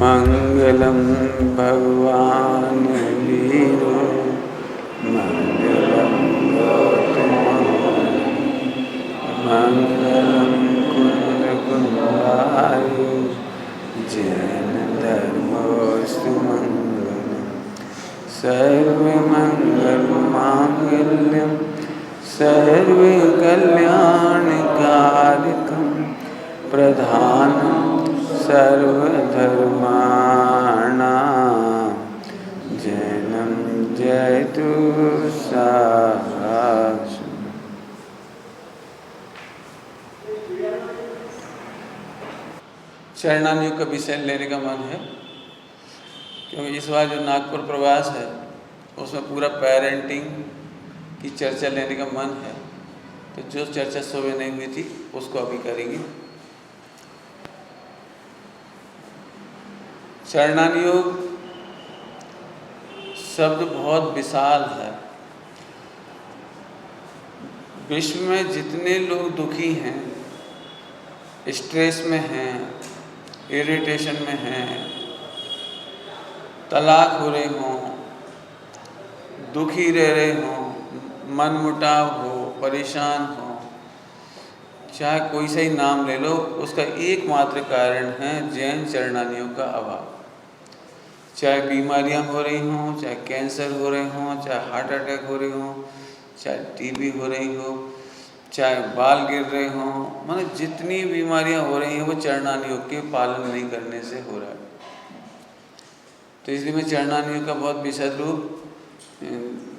मंगलम भगवान वीरो मंगलम गौतमोदय मंगलम कुंद कुंदाय जैन धर्मोस्तु मंगलम सर्वमंगल मांगल्यम सर्वकल्याणकारिकं प्रधानं सर्वधर्माणां जैनं जयतु शासनम्। चरणानियों का विषय लेने का मन है क्योंकि इस बार जो नागपुर प्रवास है उसमें पूरा पेरेंटिंग की चर्चा लेने का मन है, तो जो चर्चा सुबह नहीं हुई थी उसको अभी करेंगे। चरणानियोग शब्द बहुत विशाल है। विश्व में जितने लोग दुखी हैं, स्ट्रेस में हैं, इरिटेशन में हैं, तलाक हो रहे हों, दुखी रह रहे हों, मन मुटाव हो, परेशान हो, चाहे कोई सा ही नाम ले लो, उसका एकमात्र कारण है जैन चरणानियों का अभाव। चाहे बीमारियां हो रही हों, चाहे कैंसर हो रहे हों, चाहे हार्ट अटैक हो रही हों, चाहे टीबी हो रही हो, चाहे बाल गिर रहे हों, माने जितनी बीमारियां हो रही हैं वो चरणानियोग के पालन नहीं करने से हो रहा है। तो इसलिए मैं चरणानियोग का बहुत विशद रूप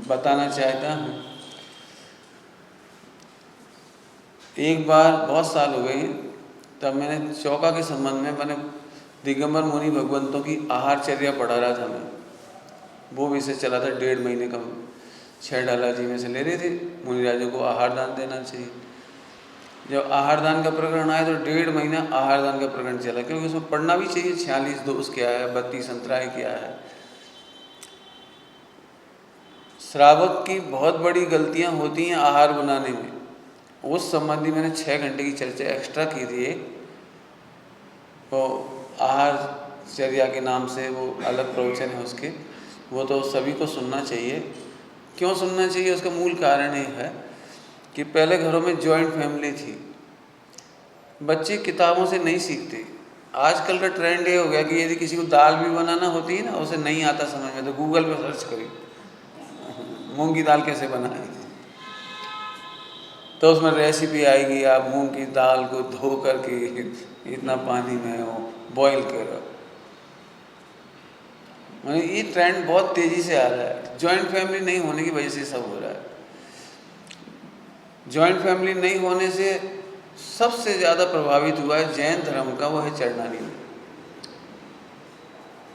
बताना चाहता हूँ। एक बार बहुत साल हो गए तब मैंने चौका के संबंध में मैंने दिगंबर मुनि भगवंतों की आहारचर्या पढ़ा रहा था। मैं वो विषय चला था 1.5 महीने का। 6 डाला जी में से ले रहे थे मुनिराजों को आहार दान देना चाहिए। जब आहार दान का प्रकरण आया तो 1.5 महीना आहार दान का प्रकरण चला, क्योंकि उसमें पढ़ना भी चाहिए 46 दोष क्या है, 32 अंतराय क्या है। श्रावक की बहुत बड़ी गलतियां होती हैं आहार बनाने में। उस संबंधी मैंने 6 घंटे की चर्चा एक्स्ट्रा की थी। वो आहार चर्या के नाम से वो अलग प्रवचन है उसके, वो तो सभी को सुनना चाहिए। क्यों सुनना चाहिए? उसका मूल कारण ये है कि पहले घरों में जॉइंट फैमिली थी, बच्चे किताबों से नहीं सीखते। आजकल का ट्रेंड ये हो गया कि यदि किसी को दाल भी बनाना होती है ना, उसे नहीं आता समझ में, तो गूगल पे सर्च करिए मूंग की दाल कैसे बनाएं, तो उसमें रेसिपी आएगी। आप मूंग की दाल को धो करके इतना पानी में वो बॉईल करो। माने ये ट्रेंड बहुत तेज़ी से आ रहा है। जॉइंट फैमिली नहीं होने की वजह से सब हो रहा है। जॉइंट फैमिली नहीं होने से सबसे ज़्यादा प्रभावित हुआ है जैन धर्म का, वो है चरणानियोग।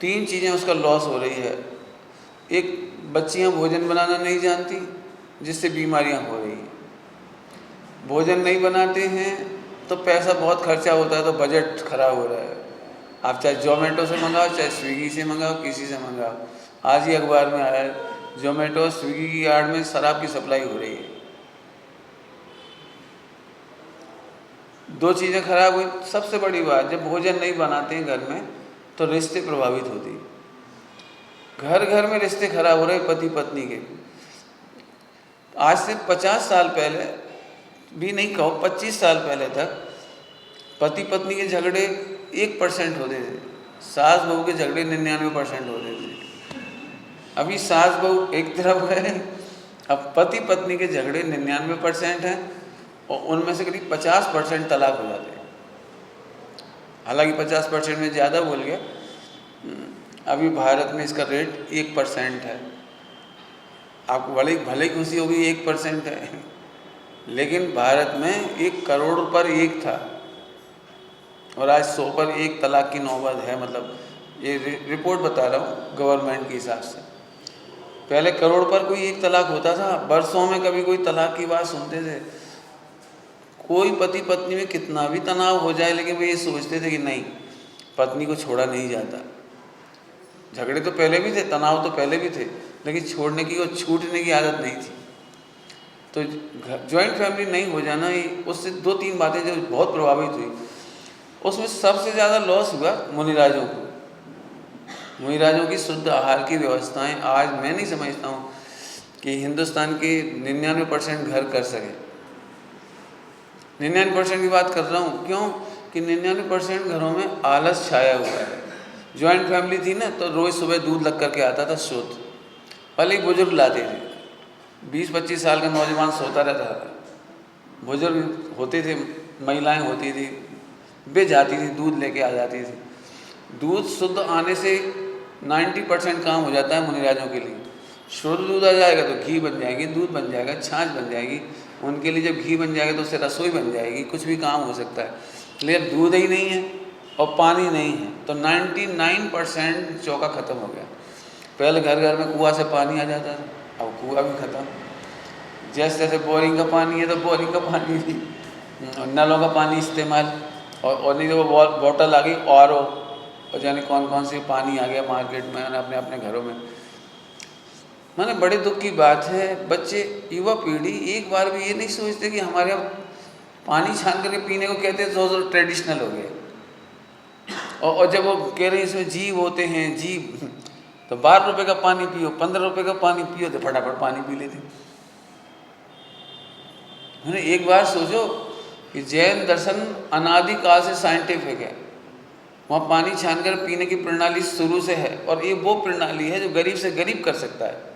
3 चीज़ें उसका लॉस हो रही है। एक, बच्चियां भोजन बनाना नहीं जानती जिससे बीमारियां हो रही हैं। भोजन नहीं बनाते हैं तो पैसा बहुत खर्चा होता है, तो बजट खराब हो रहा है। आप चाहे जोमेटो से मंगाओ, चाहे स्विगी से मंगाओ, किसी से मंगाओ। आज ही अखबार में आया है जोमेटो स्विगी की आड़ में शराब की सप्लाई हो रही है। 2 चीज़ें खराब हुई। सबसे बड़ी बात, जब भोजन नहीं बनाते हैं घर में तो रिश्ते प्रभावित होते हैं। घर घर में रिश्ते खराब हो रहे पति पत्नी के। आज से 50 साल पहले भी नहीं कहो, 25 साल पहले तक पति पत्नी के झगड़े 1% होते थे, सास बहू के झगड़े 99% होते थे। अभी सास बहू एक तरफ है, अब पति पत्नी के झगड़े 99% हैं और उनमें से करीब 50% तलाक हो जाते हैं। हालांकि 50% में ज़्यादा बोल गया, अभी भारत में इसका रेट 1% है। आपको भले खुशी होगी 1% है, लेकिन भारत में 1 करोड़ पर 1 था और आज 100 पर 1 तलाक की नौबत है। मतलब ये रिपोर्ट बता रहा हूँ गवर्नमेंट के हिसाब से। पहले करोड़ पर कोई 1 तलाक होता था। बरसों में कभी कोई तलाक की बात सुनते थे। कोई पति पत्नी में कितना भी तनाव हो जाए, लेकिन वे ये सोचते थे कि नहीं, पत्नी को छोड़ा नहीं जाता। झगड़े तो पहले भी थे, तनाव तो पहले भी थे, लेकिन छोड़ने की और छूटने की आदत नहीं थी। तो जॉइंट फैमिली नहीं हो जाना, उससे 2-3 बातें जो बहुत प्रभावित हुई। उसमें सबसे ज़्यादा लॉस हुआ मुनिराजों को। मुहिराजों की शुद्ध आहार की व्यवस्थाएं आज मैं नहीं समझता हूँ कि हिंदुस्तान के 99% घर कर सके। 99% की बात कर रहा हूँ क्यों कि 99% घरों में आलस छाया हुआ है। जॉइंट फैमिली थी ना, तो रोज़ सुबह दूध लग करके आता था शुद्ध, पहले ही बुजुर्ग लाते थे। 20-25 साल का नौजवान सोता रहता था, बुजुर्ग होते थे, महिलाएं होती थी, वे जाती थी दूध लेके आ जाती थी। दूध शुद्ध आने से 90% काम हो जाता है मुनिराजों के लिए। शुद्ध दूध आ जाएगा तो घी बन जाएगी, दूध बन जाएगा, छाछ बन जाएगी। उनके लिए जब घी बन जाएगा तो उससे रसोई बन जाएगी, कुछ भी काम हो सकता है। लेकिन दूध ही नहीं है और पानी नहीं है तो 99% चौका ख़त्म हो गया। पहले घर घर में कुआं से पानी आ जाता था, अब कुआं भी ख़त्म। जैसे जैसे बोरिंग का पानी है तो बोरिंग का पानी भी, नलों का पानी इस्तेमाल, और नहीं तो वो बॉटल आ गई और जाने कौन कौन से पानी आ गया मार्केट में अपने अपने घरों में। माने बड़े दुख की बात है, बच्चे युवा पीढ़ी एक बार भी ये नहीं सोचते कि हमारे यहाँ पानी छान करके पीने को कहते हैं तो ट्रेडिशनल हो गया। और जब वो कह रहे हैं इसमें जीव होते हैं, जीव, तो 12 रुपये का पानी पियो, 15 रुपये का पानी पियो, तो फटाफट पानी पी लेते। मैंने एक बार सोचो कि जैन दर्शन अनादिकाल से साइंटिफिक है, वहाँ पानी छानकर पीने की प्रणाली शुरू से है, और ये वो प्रणाली है जो गरीब से गरीब कर सकता है।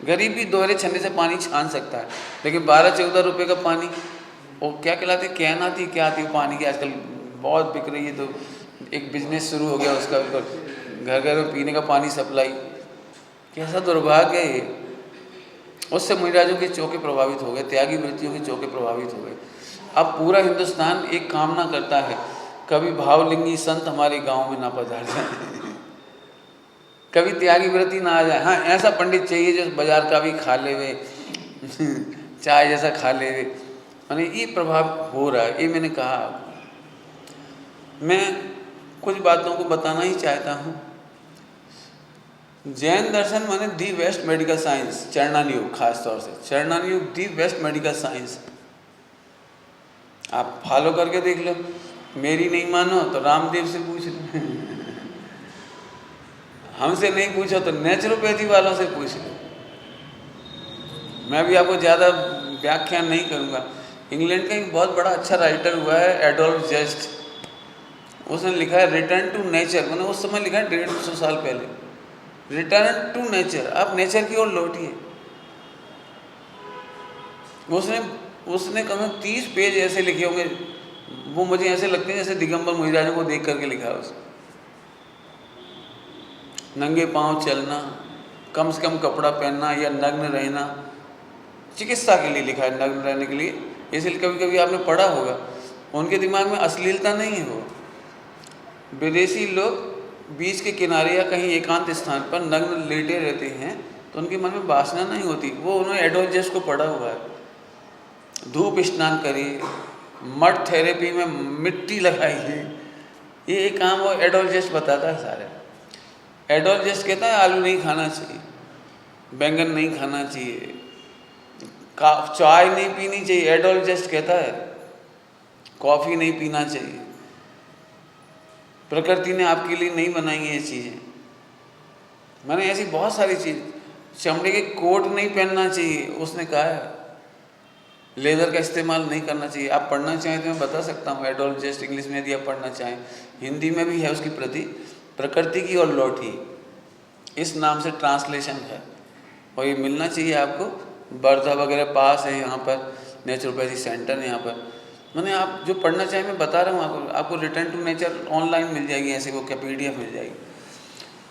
गरीब भी दोहरे छन्ने से पानी छान सकता है, लेकिन 12-14 रुपये का पानी, वो क्या कहलाते, कैन आती क्या आती है पानी की, आजकल बहुत बिक रही है, तो एक बिजनेस शुरू हो गया उसका, घर घर में पीने का पानी सप्लाई। कैसा दुर्भाग्य है ये। उससे मुनिराजों के चौके प्रभावित हो गए, त्यागी वृत्तियों के चौके प्रभावित हो गए। अब पूरा हिंदुस्तान एक कामना करता है, कभी भावलिंगी संत हमारे गांव में ना पधार जाए, कभी त्यागी वृत्ति ना आ जाए। हाँ, ऐसा पंडित चाहिए जो बाजार का भी खा ले वे चाय जैसा खा ले वे। मैंने ये प्रभाव हो रहा है। ये मैंने कहा, मैं कुछ बातों को बताना ही चाहता हूँ। जैन दर्शन माने दी बेस्ट मेडिकल साइंस, चरणान योग, खास तौर से चरणान योग दी बेस्ट मेडिकल साइंस। आप फॉलो करके देख लो। मेरी नहीं मानो तो रामदेव से पूछ लो, हमसे नहीं पूछो तो नेचुरोपैथी वालों से पूछ लो। मैं भी आपको ज़्यादा व्याख्यान नहीं करूँगा। इंग्लैंड का एक बहुत बड़ा अच्छा राइटर हुआ है एडोल्फ जस्ट, उसने लिखा है रिटर्न टू नेचर। मैंने उस समय लिखा है 150 साल पहले, रिटर्न टू नेचर, आप नेचर की ओर लौटिए। उसने कम से कम 30 पेज ऐसे लिखे होंगे, वो मुझे ऐसे लगते हैं जैसे दिगंबर मुनिराजों को देख करके लिखा है उसने। नंगे पांव चलना, कम से कम कपड़ा पहनना या नग्न रहना, चिकित्सा के लिए लिखा है, नग्न रहने के लिए। इसलिए कभी कभी आपने पढ़ा होगा, उनके दिमाग में अश्लीलता नहीं है। वो विदेशी लोग बीच के किनारे या कहीं एकांत स्थान पर नग्न लेटे रहते हैं तो उनके मन में वासना नहीं होती। वो उन्होंने एडोल्फ जस्ट को पढ़ा हुआ है। धूप स्नान करिए, मड थेरेपी में मिट्टी लगाइए, ये एक काम वो एडोल्फ जस्ट बताता है सारे। एडोल्फ जस्ट कहता है आलू नहीं खाना चाहिए, बैंगन नहीं खाना चाहिए, चाय नहीं पीनी चाहिए। एडोल्फ जस्ट कहता है कॉफ़ी नहीं पीना चाहिए। प्रकृति ने आपके लिए नहीं बनाई है ये चीज़ें। मैंने ऐसी बहुत सारी चीज़, चमड़े के कोट नहीं पहनना चाहिए उसने कहा है, लेदर का इस्तेमाल नहीं करना चाहिए। आप पढ़ना चाहें तो मैं बता सकता हूँ एडोल्फ जस्ट, इंग्लिश में यदि आप पढ़ना चाहें, हिंदी में भी है उसकी प्रति, प्रकृति की ओर लौटी, इस नाम से ट्रांसलेशन है, और ये मिलना चाहिए आपको। वर्धा वगैरह पास है यहाँ पर, नेचुरोपैथी सेंटर है यहाँ पर। मैंने आप जो पढ़ना चाहें मैं बता रहा हूँ आपको रिटर्न टू नेचर ऑनलाइन मिल जाएगी, ऐसे वो क्या PDF मिल जाएगी।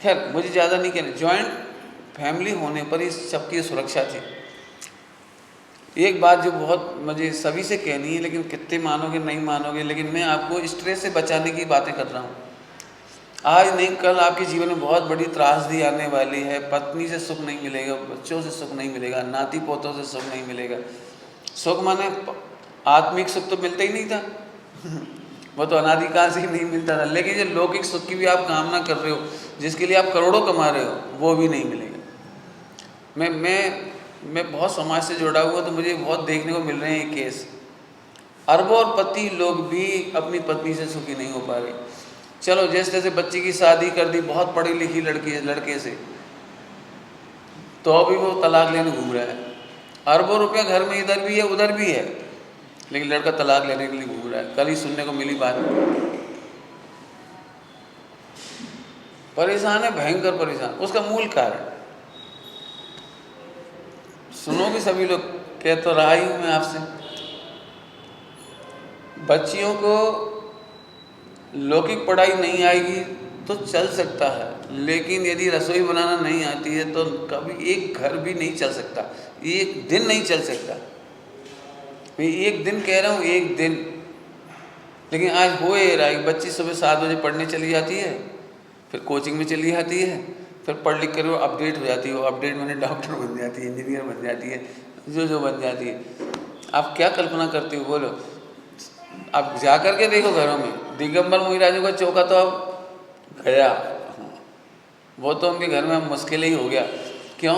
खैर मुझे ज़्यादा नहीं कहना, जॉइंट फैमिली होने पर ही सबकी सुरक्षा थी। एक बात जो बहुत मुझे सभी से कहनी है, लेकिन कितने मानोगे नहीं मानोगे, लेकिन मैं आपको स्ट्रेस से बचाने की बातें कर रहा हूँ। आज नहीं कल आपके जीवन में बहुत बड़ी त्रासदी आने वाली है। पत्नी से सुख नहीं मिलेगा, बच्चों से सुख नहीं मिलेगा, नाती पोतों से सुख नहीं मिलेगा। सुख माने आत्मिक सुख तो मिलता ही नहीं था वो तो अनादिकाल से ही नहीं मिलता था। लेकिन जो लौकिक सुख की भी आप कामना कर रहे हो, जिसके लिए आप करोड़ों कमा रहे हो, वो भी नहीं मिलेगा। मैं बहुत समाज से जुड़ा हुआ, तो मुझे बहुत देखने को मिल रहे हैं केस। अरबों और पति लोग भी अपनी पत्नी से सुखी नहीं हो पा रहे। चलो जैसे तैसे बच्ची की शादी कर दी, बहुत पढ़ी लिखी लड़की है, लड़के से, तो अभी वो तलाक लेने घूम रहा है। अरबों रुपया घर में इधर भी है उधर भी है, लेकिन लड़का तलाक लेने के लिए घूम रहा है। कल ही सुनने को मिली बात। परेशान है, भयंकर परेशान। उसका मूल कारण सुनोगे सभी लोग, कह तो रहा ही हूँ मैं आपसे, बच्चियों को लौकिक पढ़ाई नहीं आएगी तो चल सकता है, लेकिन यदि रसोई बनाना नहीं आती है तो कभी एक घर भी नहीं चल सकता, एक दिन नहीं चल सकता। मैं एक दिन कह रहा हूँ, एक दिन। लेकिन आज हो ये रहा है, बच्ची सुबह 7 बजे पढ़ने चली जाती है, फिर कोचिंग में चली जाती है, फिर पढ़ लिख कर वो अपडेट हो जाती है। वो अपडेट मैंने डॉक्टर बन जाती है, इंजीनियर बन जाती है, जो बन जाती है। आप क्या कल्पना करते हो बोलो? आप जा कर के देखो घरों में, दिगंबर मोहिराजू का चौका तो अब गया, वो तो उनके घर में मुश्किल ही हो गया। क्यों?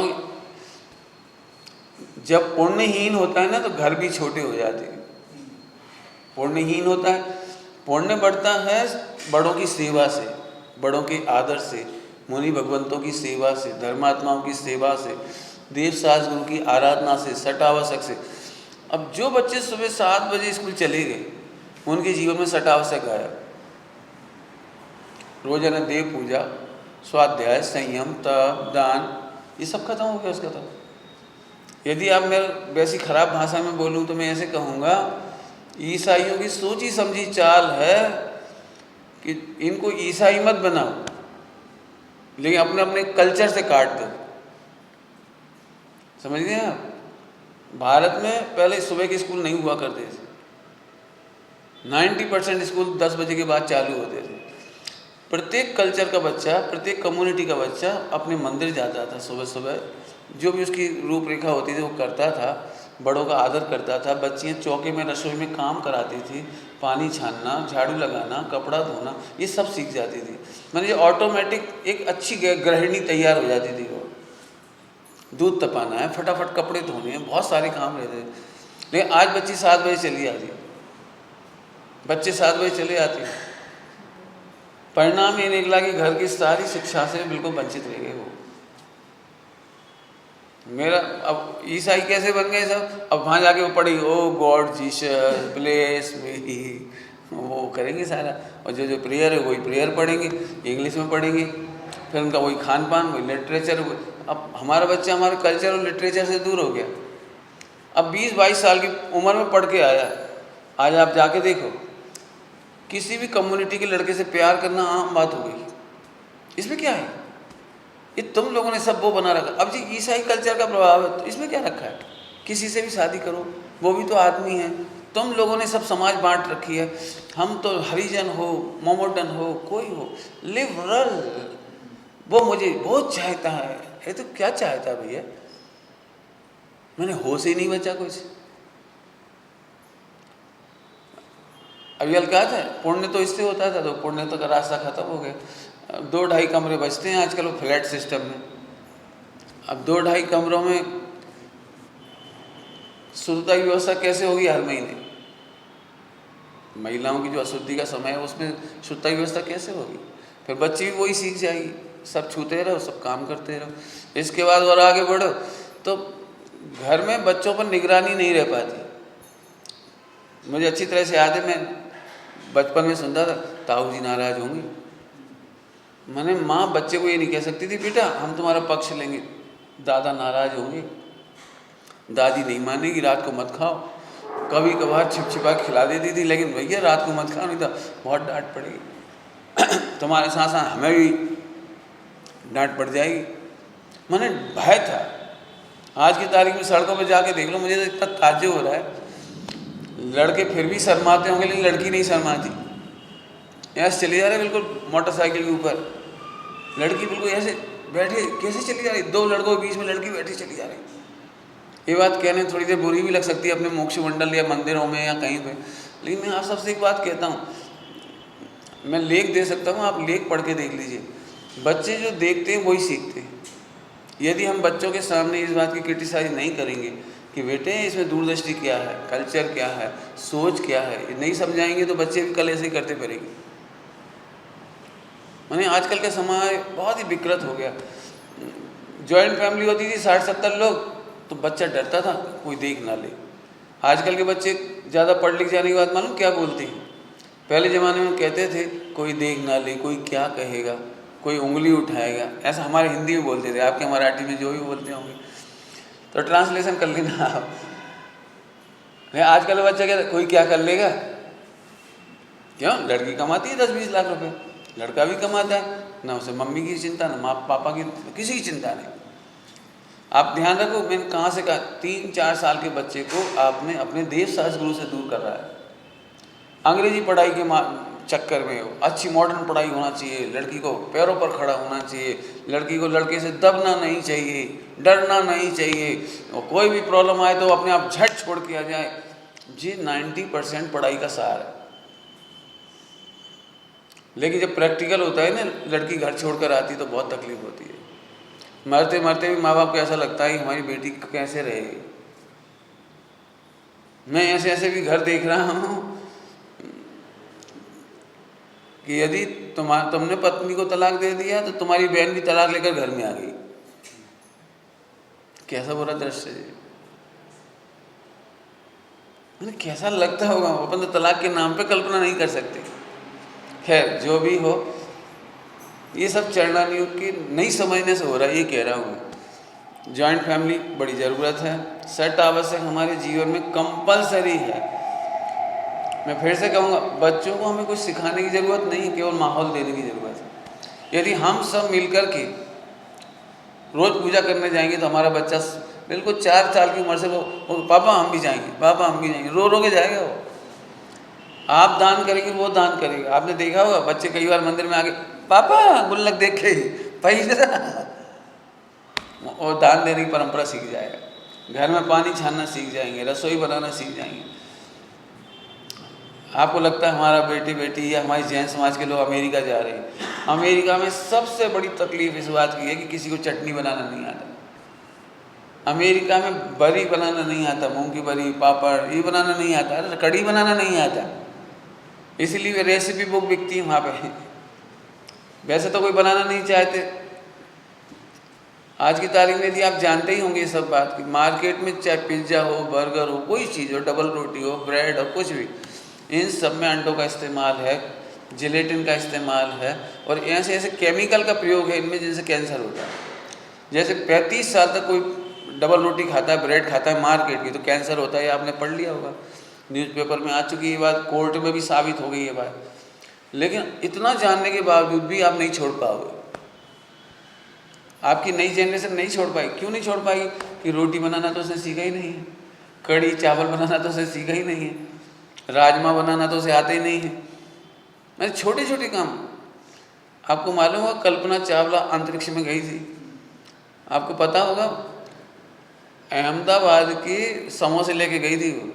जब पुण्यहीन होता है ना तो घर भी छोटे हो जाते हैं। पुण्यहीन होता है, पुण्य बढ़ता है बड़ों की सेवा से, बड़ों के आदर से, मुनि भगवंतों की सेवा से, धर्मात्माओं की सेवा से, देव सास गुरु की आराधना से, सटावसक से। अब जो बच्चे सुबह 7 बजे स्कूल चले गए, उनके जीवन में सटावसक गायब। रोजाना देव पूजा, स्वाध्याय, संयम, तप, दान, ये सब खत्म हो गया उसका। तो यदि आप मैं वैसी खराब भाषा में बोलूँ तो मैं ऐसे कहूँगा, ईसाइयों की सोची समझी चाल है कि इनको ईसाई मत बनाओ, लेकिन अपने अपने कल्चर से काट दो। समझ गए आप? भारत में पहले सुबह के स्कूल नहीं हुआ करते थे, 90% स्कूल 10 बजे के बाद चालू होते थे। प्रत्येक कल्चर का बच्चा, प्रत्येक कम्युनिटी का बच्चा अपने मंदिर जाता था सुबह सुबह, जो भी उसकी रूपरेखा होती थी वो करता था, बड़ों का आदर करता था। बच्चियाँ चौके में, रसोई में काम कराती थी, पानी छानना, झाड़ू लगाना, कपड़ा धोना, ये सब सीख जाती थी। मैंने ऑटोमेटिक एक अच्छी गृहिणी तैयार हो जाती थी। वो दूध तपाना है, फटाफट कपड़े धोने हैं, बहुत सारे काम रहते हैं। लेकिन आज बच्ची 7 बजे चली आती है, बच्चे 7 बजे चले आते हैं। परिणाम ये निकला कि घर की सारी शिक्षा से बिल्कुल वंचित रह गए वो। मेरा अब ईसाई कैसे बन गए सब? अब वहाँ जाके वो पढ़ी, ओ गॉड जीसस ब्लेस मी, वो करेंगे सारा। और जो प्रेयर है वही प्रेयर पढ़ेंगे, इंग्लिश में पढ़ेंगे, फिर उनका वही खान पान, वही लिटरेचर। अब हमारा बच्चा हमारे कल्चर और लिटरेचर से दूर हो गया। अब 20-22 साल की उम्र में पढ़ के आया, आज आप जाके देखो, किसी भी कम्युनिटी के लड़के से प्यार करना आम बात हो गई। इसमें क्या है? ये तुम लोगों ने सब वो बना रखा। अब जी ईसाई कल्चर का प्रभाव है, तो इसमें क्या रखा है? किसी से भी शादी करो, वो भी तो आदमी है। तुम लोगों ने सब समाज बांट रखी है। हम तो हरिजन हो, मोमोडन हो, कोई हो, लिबरल, वो मुझे बहुत चाहता है। ये तो क्या चाहता है भैया? मैंने होश ही नहीं बचा कुछ। अभी अलकात है, पुण्य तो इससे होता था, तो पुण्य तो का रास्ता खत्म हो गया। 2-2.5 कमरे बचते हैं आजकल वो फ्लैट सिस्टम में। अब 2-2.5 कमरों में शुद्धता की व्यवस्था कैसे होगी? हर महीने महिलाओं की जो अशुद्धि का समय है उसमें शुद्धता की व्यवस्था कैसे होगी? फिर बच्ची भी वही सीख जाएगी, सब छूते रहो, सब काम करते रहो। इसके बाद और आगे बढ़ो तो घर में बच्चों पर निगरानी नहीं रह पाती। मुझे अच्छी तरह से याद है, मैं बचपन में सुनता था, ताऊ जी नाराज होंगी। मैंने माँ बच्चे को ये नहीं कह सकती थी, बेटा हम तुम्हारा पक्ष लेंगे, दादा नाराज होंगे, दादी नहीं मानेगी, रात को मत खाओ। कभी कभार छिपा खिला देती थी, लेकिन भैया रात को मत खाओ, नहीं तो बहुत डांट पड़ेगी, तुम्हारे साथ साथ हमें भी डांट पड़ जाएगी। मैंने भय था। आज की तारीख में सड़कों पर जाके देख लो, मुझे तो इतना ताज्जुब हो रहा है, लड़के फिर भी शर्माते होंगे, लेकिन लड़की नहीं शर्माती। यहाँ से चली जा रहे बिल्कुल मोटरसाइकिल के ऊपर, लड़की बिल्कुल ऐसे बैठे, कैसे चली जा रही? 2 लड़कों के बीच में लड़की बैठी चली जा रही। ये बात कहने थोड़ी देर बुरी भी लग सकती है अपने मोक्ष मंडल या मंदिरों में या कहीं पे, लेकिन मैं आप सबसे एक बात कहता हूँ, मैं लेख दे सकता हूँ, आप लेख पढ़ के देख लीजिए। बच्चे जो देखते हैं वही सीखते हैं। यदि हम बच्चों के सामने इस बात की क्रिटिसाइज नहीं करेंगे कि बेटे इसमें दूरदृष्टि क्या है, कल्चर क्या है, सोच क्या है, नहीं समझाएंगे तो बच्चे भी कल ऐसे ही करते फिरेंगे। मैंने आजकल का समय बहुत ही विकृत हो गया। जॉइंट फैमिली होती थी 60-70 लोग, तो बच्चा डरता था कोई देख ना ले। आजकल के बच्चे ज़्यादा पढ़ लिख जाने के बाद मालूम क्या बोलते हैं? पहले ज़माने में कहते थे कोई देख ना ले, कोई क्या कहेगा, कोई उंगली उठाएगा, ऐसा हमारे हिंदी में बोलते थे, आपके मराठी में जो भी बोलते होंगे। तो ट्रांसलेशन कर लेना आप। आजकल बच्चा कहता कोई क्या कर लेगा, क्यों? लड़की कमाती है 10-20 लाख रुपए, लड़का भी कमाता है, ना उसे मम्मी की चिंता, ना माँ पापा की, किसी की चिंता नहीं। आप ध्यान रखो, मैंने कहाँ से कहा, 3-4 साल के बच्चे को आपने अपने देव शास्त्र से दूर कर रहा है। अंग्रेजी पढ़ाई के चक्कर में अच्छी मॉडर्न पढ़ाई होना चाहिए, लड़की को पैरों पर खड़ा होना चाहिए, लड़की को लड़के से दबना नहीं चाहिए, डरना नहीं चाहिए, और कोई भी प्रॉब्लम आए तो अपने आप झट छोड़ के आ जाए। जी 90% पढ़ाई का सार है। लेकिन जब प्रैक्टिकल होता है ना, लड़की घर छोड़कर आती तो बहुत तकलीफ होती है। मरते मरते भी माँ बाप को ऐसा लगता है कि हमारी बेटी कैसे रहेगी। मैं ऐसे ऐसे भी घर देख रहा हूँ कि यदि तुमने पत्नी को तलाक दे दिया तो तुम्हारी बहन भी तलाक लेकर घर में आ गई। कैसा बुरा दृश्य है। मैंने कैसा लगता होगा, अपन तो तलाक के नाम पे कल्पना नहीं कर सकते। खैर जो भी हो, ये सब चरणानी युग की नहीं समझने से हो रहा है, ये कह रहा हूँ। जॉइंट फैमिली बड़ी ज़रूरत है, सट आवश्यक हमारे जीवन में कंपलसरी है। मैं फिर से कहूँगा, बच्चों को हमें कुछ सिखाने की ज़रूरत नहीं है, केवल माहौल देने की ज़रूरत है। यदि हम सब मिलकर के रोज़ पूजा करने जाएंगे तो हमारा बच्चा बिल्कुल 4 साल की उम्र से वो पापा हम भी जाएंगे, पापा हम भी जाएंगे, रो रो के जाएगा वो। आप दान करेंगे वो दान करेगा। आपने देखा होगा बच्चे कई बार मंदिर में आके पापा गुल्लक देखे पैसा, और दान देने की परंपरा सीख जाएगा। घर में पानी छानना सीख जाएंगे, रसोई बनाना सीख जाएंगे। आपको लगता है हमारा बेटी या हमारे जैन समाज के लोग अमेरिका जा रहे हैं। अमेरिका में सबसे बड़ी तकलीफ इस बात की है कि किसी को चटनी बनाना नहीं आता। अमेरिका में बरी बनाना नहीं आता, मूंग की बरी, पापड़ ये बनाना नहीं आता, कढ़ी बनाना नहीं आता, इसलिए वे रेसिपी बुक बिकती है वहाँ पे। वैसे तो कोई बनाना नहीं चाहते। आज की तारीख में यदि आप जानते ही होंगे ये सब बात कि मार्केट में चाहे पिज्ज़ा हो, बर्गर हो, कोई चीज़ हो, डबल रोटी हो, ब्रेड हो, कुछ भी, इन सब में अंडों का इस्तेमाल है, जिलेटिन का इस्तेमाल है, और ऐसे ऐसे केमिकल का प्रयोग है इनमें जिनसे कैंसर होता है। जैसे 35 साल तक कोई डबल रोटी खाता है, ब्रेड खाता है मार्केट की, तो कैंसर होता है, आपने पढ़ लिया होगा, न्यूज़पेपर में आ चुकी ये बात, कोर्ट में भी साबित हो गई ये बात। लेकिन इतना जानने के बावजूद भी आप नहीं छोड़ पाओगे। आपकी नई जनरेशन नहीं छोड़ पाई। क्यों नहीं छोड़ पाई? कि रोटी बनाना तो उसने सीखा ही नहीं है, कढ़ी चावल बनाना तो उसे सीखा ही नहीं है, राजमा बनाना तो उसे आता ही नहीं है। मैं छोटे छोटे काम, आपको मालूम होगा कल्पना चावला अंतरिक्ष में गई थी, आपको पता होगा, अहमदाबाद की समोसे लेके गई थी वो।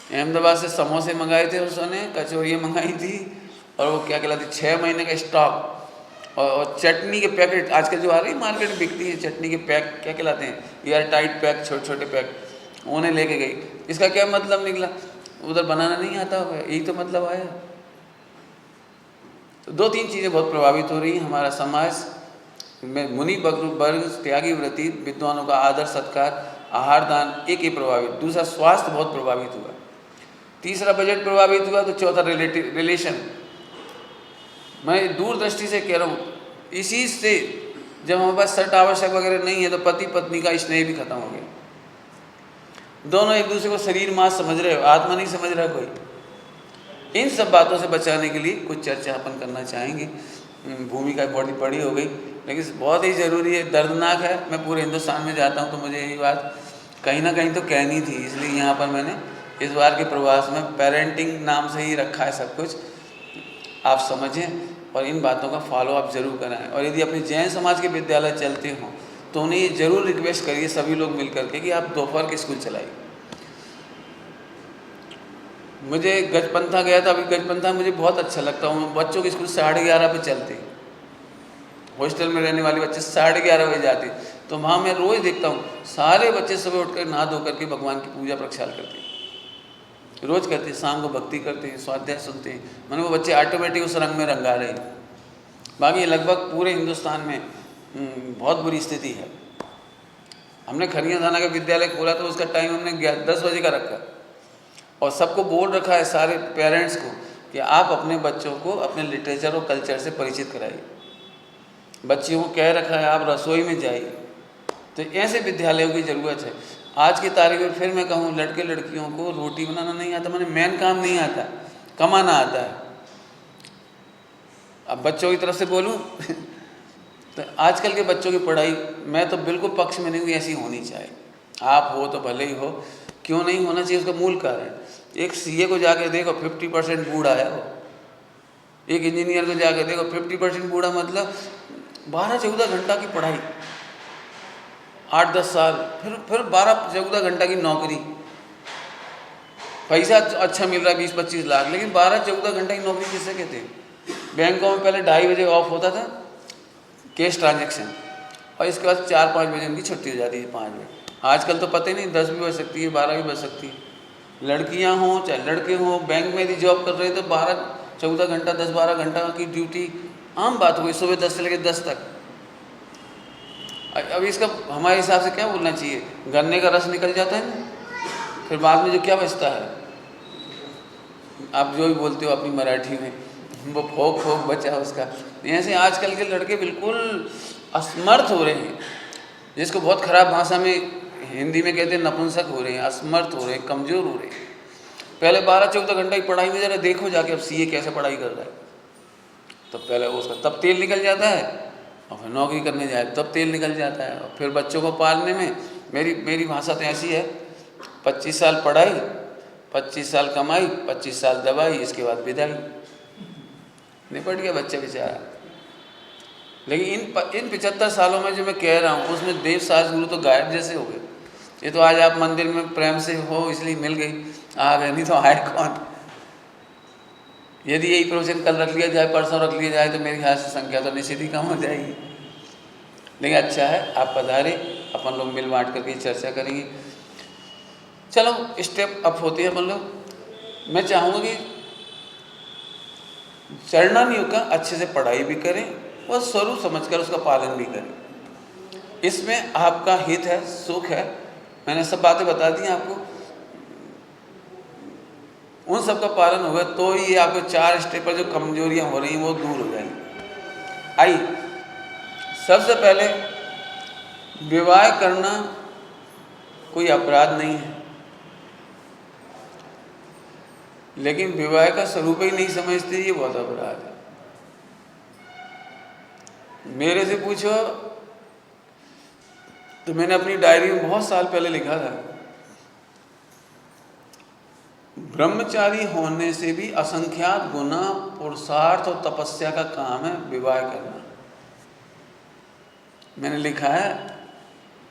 अहमदाबाद से समोसे मंगाए थे उसने, कचौरियाँ मंगाई थी, और वो क्या कहलाती 6 महीने का स्टॉक, और चटनी के पैकेट आजकल जो आ रही मार्केट में बिकती है, चटनी के पैक क्या कहलाते हैं, एयर टाइट पैक, छोटे छोटे पैक, उन्हें लेके गई। इसका क्या मतलब निकला? उधर बनाना नहीं आता होगा, यही तो मतलब आया। तो 2-3 चीज़ें बहुत प्रभावित हो रही हैं हमारा समाज में। मुनि वर्ग, त्यागी व्रति, विद्वानों का आदर सत्कार, आहार दान, एक ही प्रभावित। दूसरा स्वास्थ्य बहुत प्रभावित हुआ। तीसरा बजट प्रभावित हुआ। तो चौथा रिलेशन। मैं दूरदृष्टि से कह रहा हूँ, इसी से जब हमारे पास सट आवश्यक वगैरह नहीं है तो पति पत्नी का स्नेह भी खत्म हो गया। दोनों एक दूसरे को शरीर मास समझ रहे हो, आत्मा नहीं समझ रहा कोई। इन सब बातों से बचाने के लिए कुछ चर्चा अपन करना चाहेंगे। भूमिका बहुत बड़ी हो गई, लेकिन बहुत ही ज़रूरी है, दर्दनाक है। मैं पूरे हिंदुस्तान में जाता हूँ तो मुझे यही बात कहीं ना कहीं तो कहनी थी, इसलिए यहाँ पर मैंने इस बार के प्रवास में पेरेंटिंग नाम से ही रखा है सब कुछ। आप समझें और इन बातों का फॉलो आप ज़रूर कराएं। और यदि अपने जैन समाज के विद्यालय चलते हों तो उन्हें ये ज़रूर रिक्वेस्ट करिए सभी लोग मिल करके कि आप दोपहर के स्कूल चलाइए। मुझे गजपंथा गया था, अभी गजपंथा मुझे बहुत अच्छा लगता हूँ। बच्चों के स्कूल 11:30 पे चलते, हॉस्टल में रहने वाले बच्चे 11:30 बजे जाते, तो वहाँ मैं रोज़ देखता हूँ सारे बच्चे सुबह उठकर नहा धो करके भगवान की पूजा प्रक्षाल करते हैं, रोज़ करते हैं। शाम को भक्ति करते हैं, स्वाध्याय सुनते हैं। मैंने वो बच्चे ऑटोमेटिक उस रंग में रंगा रहे हैं। बाकी लगभग पूरे हिंदुस्तान में बहुत बुरी स्थिति है। हमने खरिया थाना का विद्यालय खोला तो उसका टाइम हमने 10 बजे का रखा और सबको बोल रखा है, सारे पेरेंट्स को, कि आप अपने बच्चों को अपने लिटरेचर और कल्चर से परिचित कराइए। बच्चियों को कह रखा है आप रसोई में जाइए। तो ऐसे विद्यालयों की ज़रूरत है। आज की तारीख में फिर मैं कहूँ, लड़के लड़कियों को रोटी बनाना नहीं आता, मैंने मेन काम नहीं आता, कमाना आता है। अब बच्चों की तरफ से बोलूँ तो आजकल के बच्चों की पढ़ाई मैं तो बिल्कुल पक्ष में नहीं हूँ, ऐसी होनी चाहिए। आप हो तो भले ही हो, क्यों नहीं होना चाहिए, उसका मूल कारण, एक सीए को जाके देखो 50% बूढ़ा है वो, एक इंजीनियर को जाके देखो 50% बूढ़ा, मतलब 12-14 घंटा की पढ़ाई, 8-10 साल, फिर 12-14 घंटा की नौकरी, पैसा अच्छा मिल रहा है 20-25 लाख, लेकिन 12-14 घंटा की नौकरी किससे कहते हैं। बैंकों में पहले 2:30 बजे ऑफ होता था कैश ट्रांजैक्शन, और इसके बाद 4-5 बजे उनकी छुट्टी हो जाती है, 5 बजे। आजकल तो पता ही नहीं, 10 भी बज सकती है, 12 भी बज सकती है। लड़कियां हों चाहे लड़के हों, बैंक में यदि जॉब कर रहे तो 12-14 घंटा, 10-12 घंटा की ड्यूटी आम बात हो गई, सुबह 10 से लेकर 10 तक। अब इसका हमारे हिसाब से क्या बोलना चाहिए, गन्ने का रस निकल जाता है ना, फिर बाद में जो क्या बचता है, आप जो भी बोलते हो अपनी मराठी में, वो फोक बचा उसका। ऐसे आजकल के लड़के बिल्कुल असमर्थ हो रहे हैं, जिसको बहुत ख़राब भाषा में हिंदी में कहते हैं नपुंसक हो रहे हैं, असमर्थ हो रहे हैं, कमज़ोर हो रहे हैं। पहले 12-14 घंटा की पढ़ाई में ज़रा देखो जाके अब सीए कैसे पढ़ाई कर रहा है, तो पहले उसका तब तेल निकल जाता है, और फिर नौकरी करने जाए तब तेल निकल जाता है, और फिर बच्चों को पालने में मेरी भाषा तो ऐसी है, 25 साल पढ़ाई, 25 साल कमाई, 25 साल दवाई, इसके बाद विदाई, निपट गया बच्चा बेचारा। लेकिन इन 75 सालों में जो मैं कह रहा हूँ, उसमें देव सास गुरु तो गायब जैसे हो गए। ये तो आज आप मंदिर में प्रेम से हो इसलिए मिल गई, आ गए, नहीं तो आए कौन। यदि यही प्रवचन कल रख लिया जाए, परसों रख लिया जाए, तो मेरे ख्याल से संख्या तो निश्चित ही कम हो जाएगी। लेकिन अच्छा है आप पधारे, अपन लोग मिल बांट करके चर्चा करेंगे। चलो स्टेप अप होते हैं अपन लोग। मैं चाहूँगा कि चरणानियों का अच्छे से पढ़ाई भी करें और स्वरूप समझकर उसका पालन भी करें। इसमें आपका हित है, सुख है। मैंने सब बातें बता दी आपको, उन सब का पालन होगा तो ये आपको 4 स्टेप पर जो कमजोरियां हो रही हैं वो दूर हो जाएंगी। आइए, सबसे पहले विवाह करना कोई अपराध नहीं है, लेकिन विवाह का स्वरूप ही नहीं समझते, ये बहुत अपराध है। मेरे से पूछो तो मैंने अपनी डायरी में बहुत साल पहले लिखा था, ब्रह्मचारी होने से भी असंख्यात गुना पुरुषार्थ और तपस्या का काम है विवाह करना। मैंने लिखा है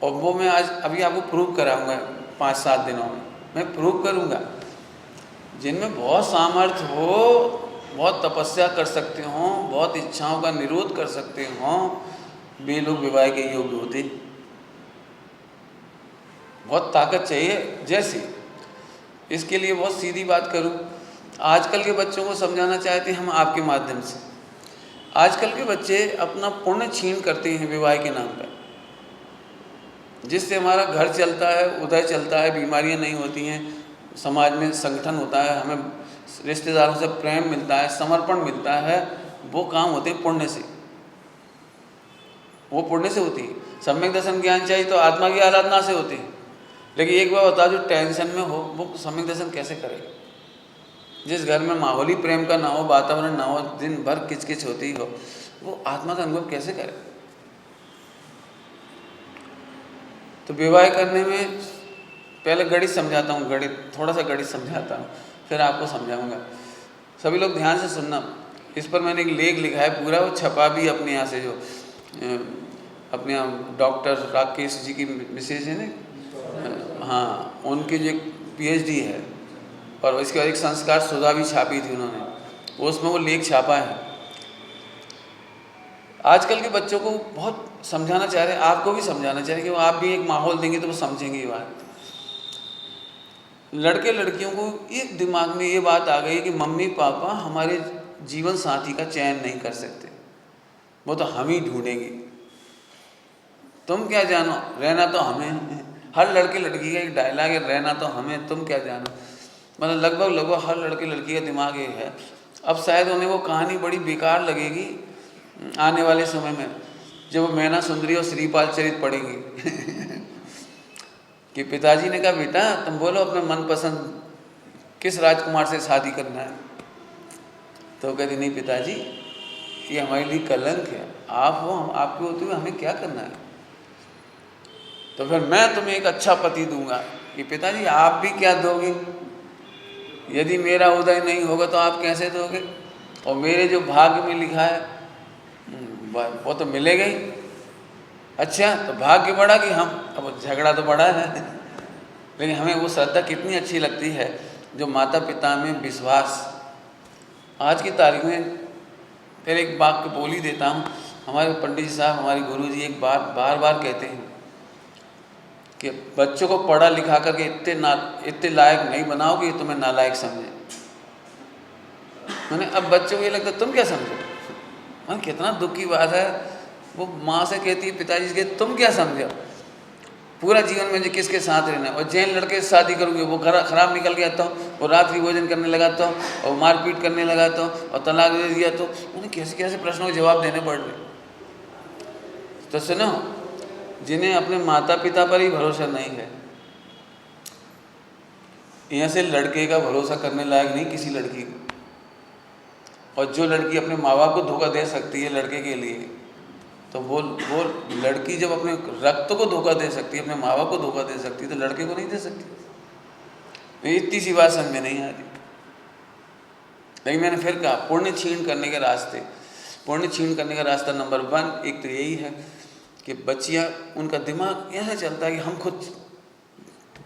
और वो मैं आज अभी आपको प्रूव कराऊंगा, 5-7 दिनों में मैं प्रूव करूंगा। जिनमें बहुत सामर्थ्य हो, बहुत तपस्या कर सकते हों, बहुत इच्छाओं का निरोध कर सकते हों, वे लोग विवाह के योग्य होते। बहुत ताकत चाहिए। जैसे इसके लिए बहुत सीधी बात करूं, आजकल के बच्चों को समझाना चाहते हैं हम आपके माध्यम से। आजकल के बच्चे अपना पुण्य छीन करते हैं विवाह के नाम पर, जिससे हमारा घर चलता है, उदय चलता है, बीमारियां नहीं होती हैं, समाज में संगठन होता है, हमें रिश्तेदारों से प्रेम मिलता है, समर्पण मिलता है। वो काम होते हैं पुण्य से, वो पुण्य से होती है। सम्यक दर्शन ज्ञान चाहिए तो आत्मा की आराधना से होती है। लेकिन एक बार बता, जो टेंशन में हो वो सम्यक दर्शन कैसे करे? जिस घर में माहौल ही प्रेम का ना हो, वातावरण ना हो, दिन भर किचकिच होती हो, वो आत्मा का अनुभव कैसे करे? तो विवाह करने में पहले गणित समझाता हूँ, थोड़ा सा गणित समझाता हूँ, फिर आपको समझाऊंगा। सभी लोग ध्यान से सुनना। इस पर मैंने एक लेख लिखा है पूरा, वो छपा भी अपने यहाँ से, जो अपने यहाँ डॉक्टर राकेश जी की मिसेज है ना, हाँ, उनकी जो PhD है, और इसके बाद एक संस्कार सुधा भी छापी थी उन्होंने, उसमें वो लेख छापा है। आजकल के बच्चों को बहुत समझाना चाह रहे हैं, आपको भी समझाना चाह रहे हैं कि आप भी एक माहौल देंगे तो वो समझेंगे ये बात। लड़के लड़कियों को एक दिमाग में ये बात आ गई कि मम्मी पापा हमारे जीवन साथी का चयन नहीं कर सकते। वो तो हम ही ढूंढेंगे। तुम क्या जानो, रहना तो हमें है। हर लड़के लड़की का एक डायलॉग है, रहना तो हमें, तुम क्या जानो। मतलब लगभग हर लड़के लड़की का दिमाग ये है। अब शायद उन्हें वो कहानी बड़ी बेकार लगेगी आने वाले समय में, जब वो मैना सुंदरी और श्रीपाल चरित पढ़ेंगी कि पिताजी ने कहा बेटा तुम बोलो अपने मनपसंद किस राजकुमार से शादी करना है। तो कहती नहीं पिताजी ये हमारे लिए कलंक है, आप हो, हम आपके होते हुए हमें क्या करना है। तो फिर मैं तुम्हें एक अच्छा पति दूंगा। कि पिताजी आप भी क्या दोगे, यदि मेरा उदय नहीं होगा तो आप कैसे दोगे, और मेरे जो भाग्य में लिखा है वो तो मिलेगा ही। अच्छा तो भाग्य बढ़ा कि हम, अब झगड़ा तो बड़ा है लेकिन हमें वो श्रद्धा कितनी अच्छी लगती है जो माता पिता में विश्वास। आज की तारीख में फिर एक बात को बोल ही देता हूँ, हमारे पंडित जी साहब, हमारे गुरु जी एक बात बार बार कहते हैं कि बच्चों को पढ़ा लिखा करके इतने लायक नहीं बनाओ कि तुम्हें नालायक समझे। मैंने अब बच्चों को ये लगता तुम क्या समझो, मैंने कितना दुख की बात है। वो माँ से कहती है, पिताजी से कहती तुम क्या समझो, पूरा जीवन में जो किसके साथ रहना है। और जैन लड़के से शादी करोगे वो खराब निकल गया तो, वो रात्रि भोजन करने लगा तो, और मारपीट करने लगा तो, और तलाक दे दिया तो, उन्हें कैसे कैसे प्रश्नों के जवाब देने पड़ रहे। तो सुनो, जिन्हें अपने माता पिता पर ही भरोसा नहीं है, यहाँ से लड़के का भरोसा करने लायक नहीं किसी लड़की को। और जो लड़की अपने माँ बाप को धोखा दे सकती है लड़के के लिए, तो वो लड़की जब अपने रक्त को धोखा दे सकती है, अपने माँ बाप को धोखा दे सकती है, तो लड़के को नहीं दे सकती। इतनी सी बात समझ में नहीं आती। लेकिन मैंने फिर कहा पुण्य छीन करने के रास्ते, पुण्य छीन करने का रास्ता नंबर 1 एक तो यही है कि बच्चियाँ, उनका दिमाग ऐसा चलता है कि हम खुद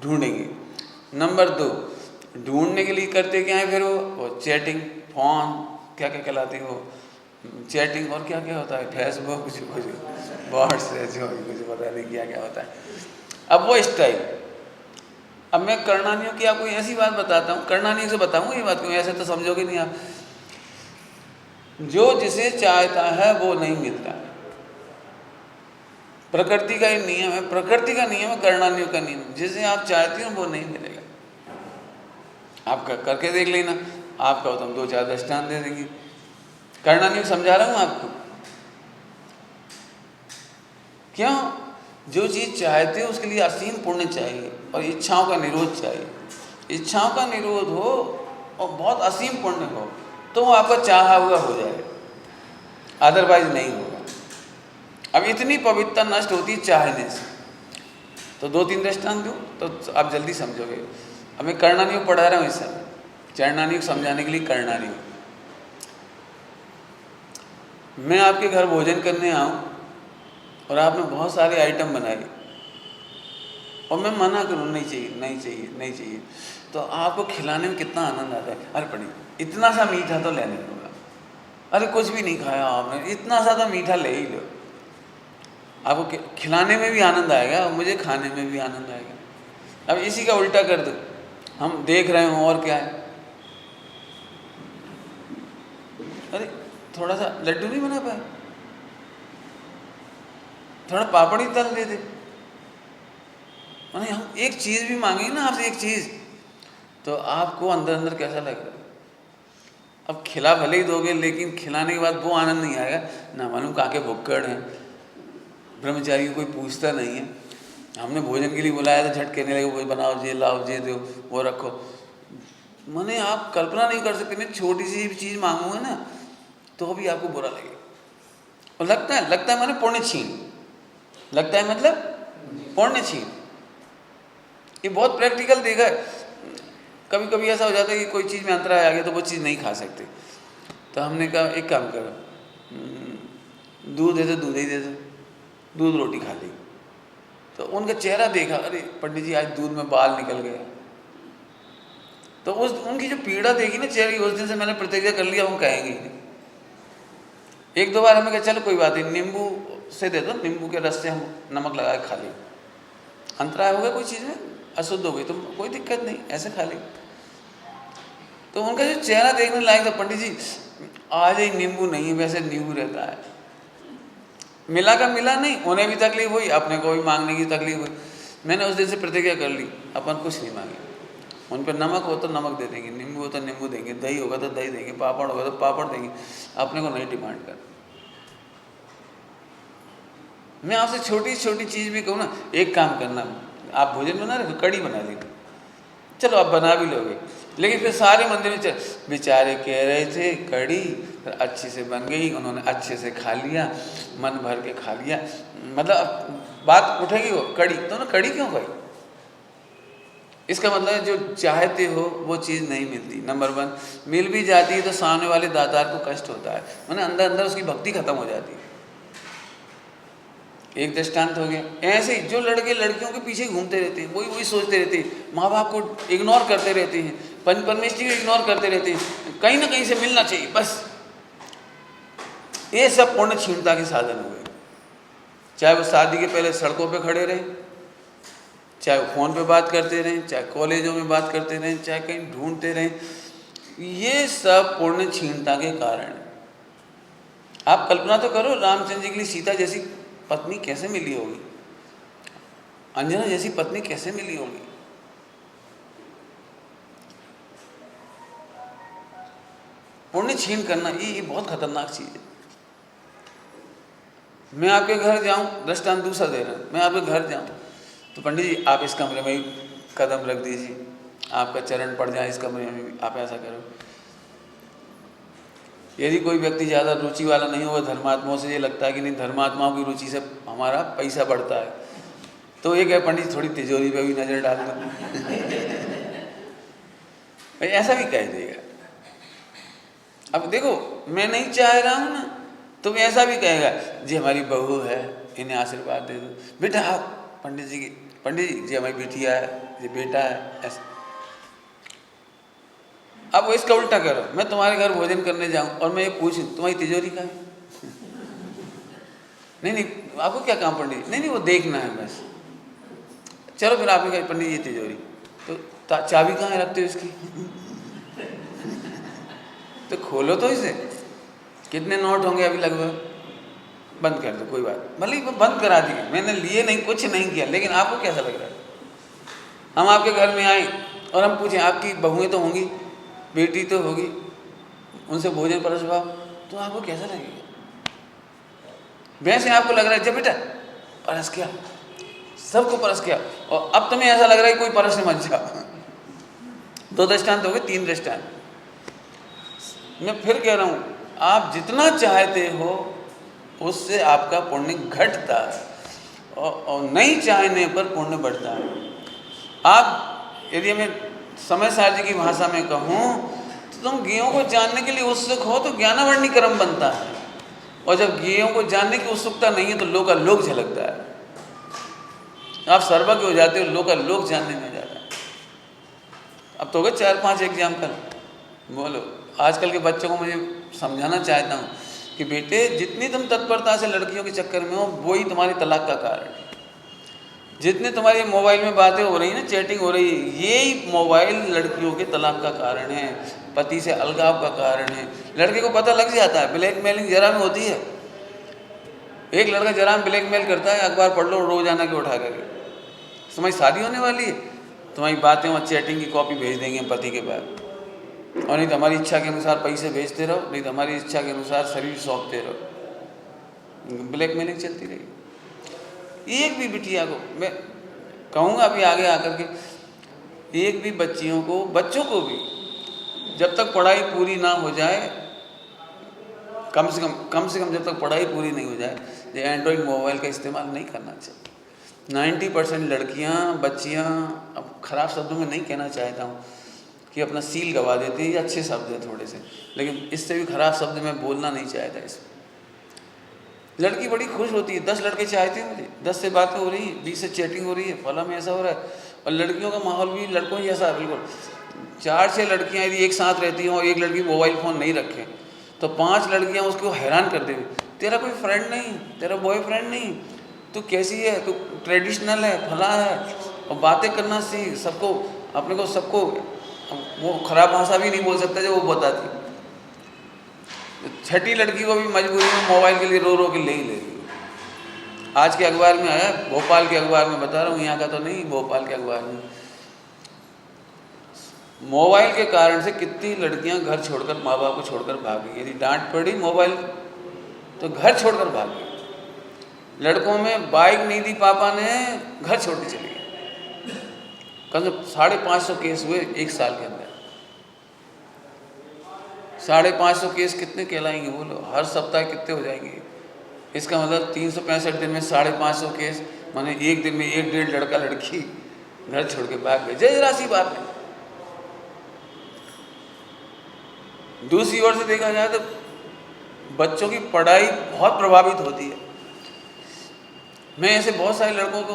ढूंढेंगे। नंबर 2, ढूंढने के लिए करते क्या है फिर वो चैटिंग, फोन, क्या क्या कहलाती है वो चैटिंग, और क्या क्या होता है, फेसबुक, कुछ व्हाट्सएप, कुछ पता नहीं क्या क्या होता है। अब वो स्टाइल, अब मैं करणानियों की आपको ऐसी बात बताता हूँ, करणानियों से बताऊँगा ये बात, क्यों ऐसे तो समझोगे नहीं आप। जो जिसे चाहता है वो नहीं मिलता, प्रकृति का ही नियम है, प्रकृति का नियम है, करणानियों का नियम। जिसे आप चाहते हो वो नहीं मिलेगा। आप करके देख लेना, आपका हो तो हम 2-4 दृष्टांत दे देंगे। करणानियों समझा रहा हूँ आपको। क्यों? जो चीज़ चाहते हो उसके लिए असीम पुण्य चाहिए और इच्छाओं का निरोध चाहिए। इच्छाओं का निरोध हो और बहुत असीम पुण्य हो तो वो आपका चाहा हुआ हो जाएगा, अदरवाइज नहीं होगा। अब इतनी पवित्रता नष्ट होती है चाहने से। तो 2-3 दृष्टांत दूँ तो आप जल्दी समझोगे। अब मैं करणानियों पढ़ा रहा हूँ इस समय, चरणानियों को समझाने के लिए करणानियों। मैं आपके घर भोजन करने आऊँ और आपने बहुत सारे आइटम बनाए और मैं मना करूँ नहीं चाहिए नहीं चाहिए नहीं चाहिए, तो आपको खिलाने में कितना आनंद आता है। अरे पड़ी इतना सा मीठा तो लेने होगा, अरे कुछ भी नहीं खाया आपने, इतना सा तो मीठा ले ही लो। आपको खिलाने में भी आनंद आएगा और मुझे खाने में भी आनंद आएगा। अब इसी का उल्टा कर दो, हम देख रहे हो और क्या है, अरे थोड़ा सा लड्डू नहीं बना पाए, थोड़ा पापड़ ही तल दे दे। मैंने हम एक चीज़ भी मांगी ना आपसे, एक चीज़, तो आपको अंदर अंदर कैसा लग रहा है। अब खिला भले ही दोगे लेकिन खिलाने के बाद वो आनंद नहीं आएगा ना। मालूम कहाँ के भुक्कड़ हैं, ब्रह्मचारी को कोई पूछता नहीं है। हमने भोजन के लिए बुलाया तो झट कहने लगे वो बनाओ, ये लाओ, ये दो, वो रखो। मैंने आप कल्पना नहीं कर सकते, मैं छोटी सी भी चीज़ मांगूंगा ना तो भी आपको बुरा लगेगा। और लगता है मैंने पुण्य छीन, लगता है मतलब पुण्य छीन। ये बहुत प्रैक्टिकल देखा है। कभी कभी ऐसा हो जाता है कि कोई चीज़ में अंतराय आ गया तो वो चीज़ नहीं खा सकते, तो हमने कहा एक काम करो, दूध दे दो, दूध ही दे दो, दूध रोटी खा ली। तो उनका चेहरा देखा, अरे पंडित जी आज दूध में बाल निकल गया। तो उस उनकी जो पीड़ा देखी ना चेहरे की, उस दिन से मैंने प्रतिज्ञा कर लिया वो कहेंगे ही नहीं। 1-2 बार हमें कहा चलो कोई बात नहीं, नींबू से दे दो, नींबू के रस से हम नमक लगा के खा ली। अंतराय हो गया कोई चीज़ में, अशुद्ध हो गई तो कोई दिक्कत नहीं, ऐसे खा ली। तो उनका जो चेहरा देखने लायक था, पंडित जी आज ही नींबू नहीं है, वैसे नींबू रहता है। मिला का मिला नहीं, उन्हें भी तकलीफ हुई, अपने को भी मांगने की तकलीफ हुई। मैंने उस दिन से प्रतिज्ञा कर ली, अपन कुछ नहीं मांगे। उन पर नमक हो तो नमक दे देंगे, नींबू हो तो नींबू देंगे, दही होगा तो दही देंगे, पापड़ होगा तो पापड़ देंगे, अपने को नहीं डिमांड कर। मैं आपसे छोटी छोटी चीज़ भी कहूँ ना, एक काम करना, आप भोजन बना रहे हो, कड़ी बना ली, चलो आप बना भी लोगे, लेकिन फिर सारे मंदिर में बेचारे कह रहे थे कड़ी, फिर अच्छे से बन गई, उन्होंने अच्छे से खा लिया, मन भर के खा लिया, मतलब बात उठेगी वो कड़ी तो ना, कड़ी क्यों खाई? इसका मतलब जो चाहते हो वो चीज़ नहीं मिलती। नंबर 1, मिल भी जाती है तो सामने वाले दातार को कष्ट होता है, मैंने अंदर अंदर उसकी भक्ति खत्म हो जाती है। एक दृष्टांत हो गया। ऐसे ही जो लड़के लड़कियों के पीछे घूमते रहते हैं, वही वही सोचते रहते हैं, माँ बाप को इग्नोर करते रहते हैं, परमेश्वर को इग्नोर करते रहते हैं, कहीं ना कहीं से मिलना चाहिए बस, ये सब पुण्य क्षीणता के साधन हुए। चाहे वो शादी के पहले सड़कों पे खड़े रहे, चाहे वो फ़ोन पे बात करते रहें, चाहे कॉलेजों में बात करते रहें, चाहे कहीं ढूंढते रहें, ये सब पुण्य क्षीणता के कारण है। आप कल्पना तो करो, रामचंद्र जी के लिए सीता जैसी पत्नी कैसे मिली होगी, अंजना जैसी पत्नी कैसे मिली होगी। पुण्य छीन करना ये बहुत खतरनाक चीज़ है। मैं आपके घर जाऊं, दृष्टांत दूसरा दे रहा हूं, मैं आपके घर जाऊं तो पंडित जी आप इस कमरे में ही कदम रख दीजिए, आपका चरण पड़ जाए इस कमरे में भी, आप ऐसा करो। यदि कोई व्यक्ति ज़्यादा रुचि वाला नहीं होगा धर्मात्माओं से, ये लगता है कि नहीं धर्मात्माओं की रुचि से हमारा पैसा बढ़ता है, तो ये कहे पंडित थोड़ी तिजोरी पे भी नज़र डाल दो ऐसा भी कह देगा। अब देखो मैं नहीं चाह रहा हूँ ना, तो मैं ऐसा भी कहेगा, जी हमारी बहू है, इन्हें आशीर्वाद दे दो, बेटा आप पंडित जी जी हमारी बिटिया है, ये बेटा है, ऐसा। अब इसका उल्टा करो, मैं तुम्हारे घर भोजन करने जाऊं और मैं ये पूछूं तुम्हारी तिजोरी कहाँ है? नहीं आपको क्या काम पंडित? नहीं वो देखना है बस। चलो फिर आपने कहा पंडित ये तिजोरी, तो चाबी कहाँ रखते हो इसकी? तो खोलो तो इसे, कितने नोट होंगे अभी लगभग, बंद कर दो, कोई बात, भले ही बंद करा दिए, मैंने लिए नहीं, कुछ नहीं किया, लेकिन आपको कैसा लग रहा है? हम आपके घर में आए और हम पूछें आपकी बहुएं तो होंगी, बेटी तो होगी, उनसे भोजन परसवाओ, तो आपको कैसा लगेगा? वैसे आपको लग रहा है जब बेटा परस किया, सबको परस किया, और अब तुम्हें ऐसा लग रहा है कोई परस मत जाओ। 2 दृष्टांत हो गए, 3 दृष्टांत। मैं फिर कह रहा हूँ, आप जितना चाहते हो उससे आपका पुण्य घटता है, और नहीं चाहने पर पुण्य बढ़ता है। आप यदि मैं समय सार जी की भाषा में कहूँ तो तुम ज्ञेयों को जानने के लिए उत्सुक हो तो ज्ञानावर्णी क्रम बनता है, और जब ज्ञेयों को जानने की उत्सुकता नहीं है तो लोकालोक झलकता है, आप सर्वज्ञ हो जाते हो, लोकालोक जानने में जाता है। अब तो हो गए 4-5 एग्जाम्पल। बोलो, आजकल के बच्चों को मुझे समझाना चाहता हूँ कि बेटे जितनी तुम तत्परता से लड़कियों के चक्कर में हो, वही तुम्हारी तलाक का कारण है। जितने तुम्हारी मोबाइल में बातें हो रही हैं ना, चैटिंग हो रही है, यही मोबाइल लड़कियों के तलाक का कारण है, पति से अलगाव का कारण है। लड़के को पता लग जाता है, ब्लैकमेलिंग जरा में होती है। एक लड़का जरा में ब्लैकमेल करता है, अखबार पढ़ लो रोजाना के उठा करके, तुम्हारी शादी होने वाली है, तुम्हारी बातें और चैटिंग की कॉपी भेज देंगे पति के पास, और नहीं तो हमारी इच्छा के अनुसार पैसे भेजते रहो, नहीं तो हमारी इच्छा के अनुसार शरीर सौंपते रहो। ब्लैकमेलिंग चलती रही। एक भी बिटिया को मैं कहूँगा अभी आगे आकर के, एक भी बच्चों को भी जब तक पढ़ाई पूरी ना हो जाए, कम से कम जब तक पढ़ाई पूरी नहीं हो जाए, ये एंड्रॉइड मोबाइल का इस्तेमाल नहीं करना चाहिए। 90% लड़कियाँ बच्चियाँ, अब ख़राब शब्दों में नहीं कहना चाहता हूँ कि अपना सील गवा देती है, अच्छे शब्द हैं थोड़े से, लेकिन इससे भी ख़राब शब्द मैं बोलना नहीं चाहता। इसमें लड़की बड़ी खुश होती है, 10 लड़के चाहते हैं मुझे, 10 से बातें हो रही है, 20 से चैटिंग हो रही है, फला में ऐसा हो रहा है, और लड़कियों का माहौल भी लड़कों जैसा है बिल्कुल। 4-6 लड़कियाँ यदि एक साथ रहती हों और एक लड़की मोबाइल फ़ोन नहीं रखे तो 5 लड़कियाँ उसको हैरान कर देंगी, तेरा कोई फ्रेंड नहीं, तेरा बॉयफ्रेंड नहीं, तू कैसी है, तू ट्रेडिशनल है, फला है, और बातें करना सीख। सबको अपने को सबको वो खराब भाषा भी नहीं बोल सकता जो वो बताती। छठी लड़की को भी मजबूरी में मोबाइल के लिए रो रो के ले ही लेगी। आज के अखबार में आया, भोपाल के अखबार में बता रहा हूँ, यहाँ का तो नहीं, भोपाल के अखबार में। मोबाइल के कारण से कितनी लड़कियां घर छोड़कर, माँ बाप को छोड़कर भाग गई। यदि डांट पड़ी मोबाइल तो घर छोड़कर भाग गई। लड़कों में बाइक नहीं दी पापा ने, घर छोड़ के चले गए। कम से कम 550 केस हुए एक साल के अंदर। 550 केस कितने कहलाएंगे बोलो? हर सप्ताह कितने हो जाएंगे? इसका मतलब 365 दिन में 550 केस, माने एक दिन में 1-1.5 लड़का लड़की घर छोड़ के भाग गए। जय राशि बात है। दूसरी ओर से देखा जाए तो बच्चों की पढ़ाई बहुत प्रभावित होती है। मैं ऐसे बहुत सारे लड़कों को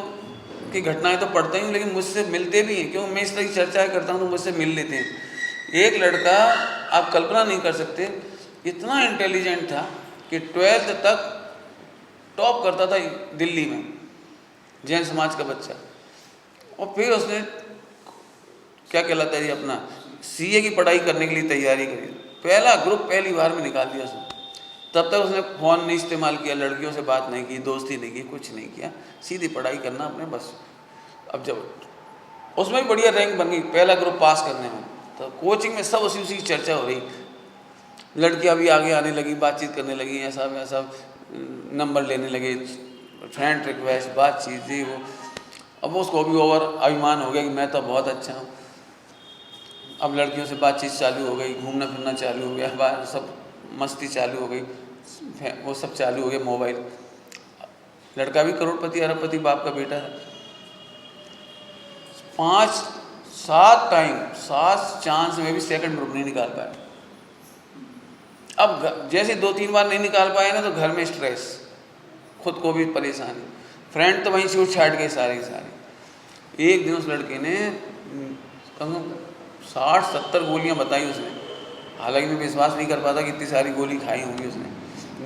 की घटनाएं तो पढ़ता ही हूँ, लेकिन मुझसे मिलते भी हैं, क्यों मैं इस तरह की चर्चाएं करता हूँ तो मुझसे मिल लेते हैं। एक लड़का, आप कल्पना नहीं कर सकते, इतना इंटेलिजेंट था कि 12th तक टॉप करता था दिल्ली में, जैन समाज का बच्चा। और फिर उसने क्या कहलाता है अपना CA की पढ़ाई करने के लिए तैयारी करी। पहला ग्रुप पहली बार में निकाल दिया उसने। तब तक उसने फ़ोन नहीं इस्तेमाल किया, लड़कियों से बात नहीं की, दोस्ती नहीं की, कुछ नहीं किया, सीधी पढ़ाई करना अपने बस। अब जब उसमें भी बढ़िया रैंक बन गई पहला ग्रुप पास करने में, तो कोचिंग में सब उसी की चर्चा हो रही। लड़कियां भी आगे आने लगी, बातचीत करने लगी, ऐसा वैसा, नंबर लेने लगे, फ्रेंड रिक्वेस्ट, बातचीत, ये वो। अब उसको भी ओवर अभिमान हो गया कि मैं तो बहुत अच्छा हूँ। अब लड़कियों से बातचीत चालू हो गई, घूमना फिरना चालू हो गया, बाहर सब मस्ती चालू हो गई, वो सब चालू हो गया। मोबाइल, लड़का भी करोड़पति अरबपति बाप का बेटा है। 7 चांस में भी सेकंड ग्रुप नहीं निकाल पाया। अब जैसे 2-3 बार नहीं निकाल पाए ना, तो घर में स्ट्रेस, खुद को भी परेशानी, फ्रेंड तो वहीं छूट छाट गए सारे के सारे। एक दिन उस लड़के ने कम 60-70 गोलियां बताई उसने। हालांकि मैं विश्वास नहीं कर पाता कि इतनी सारी गोली खाई होंगी उसने।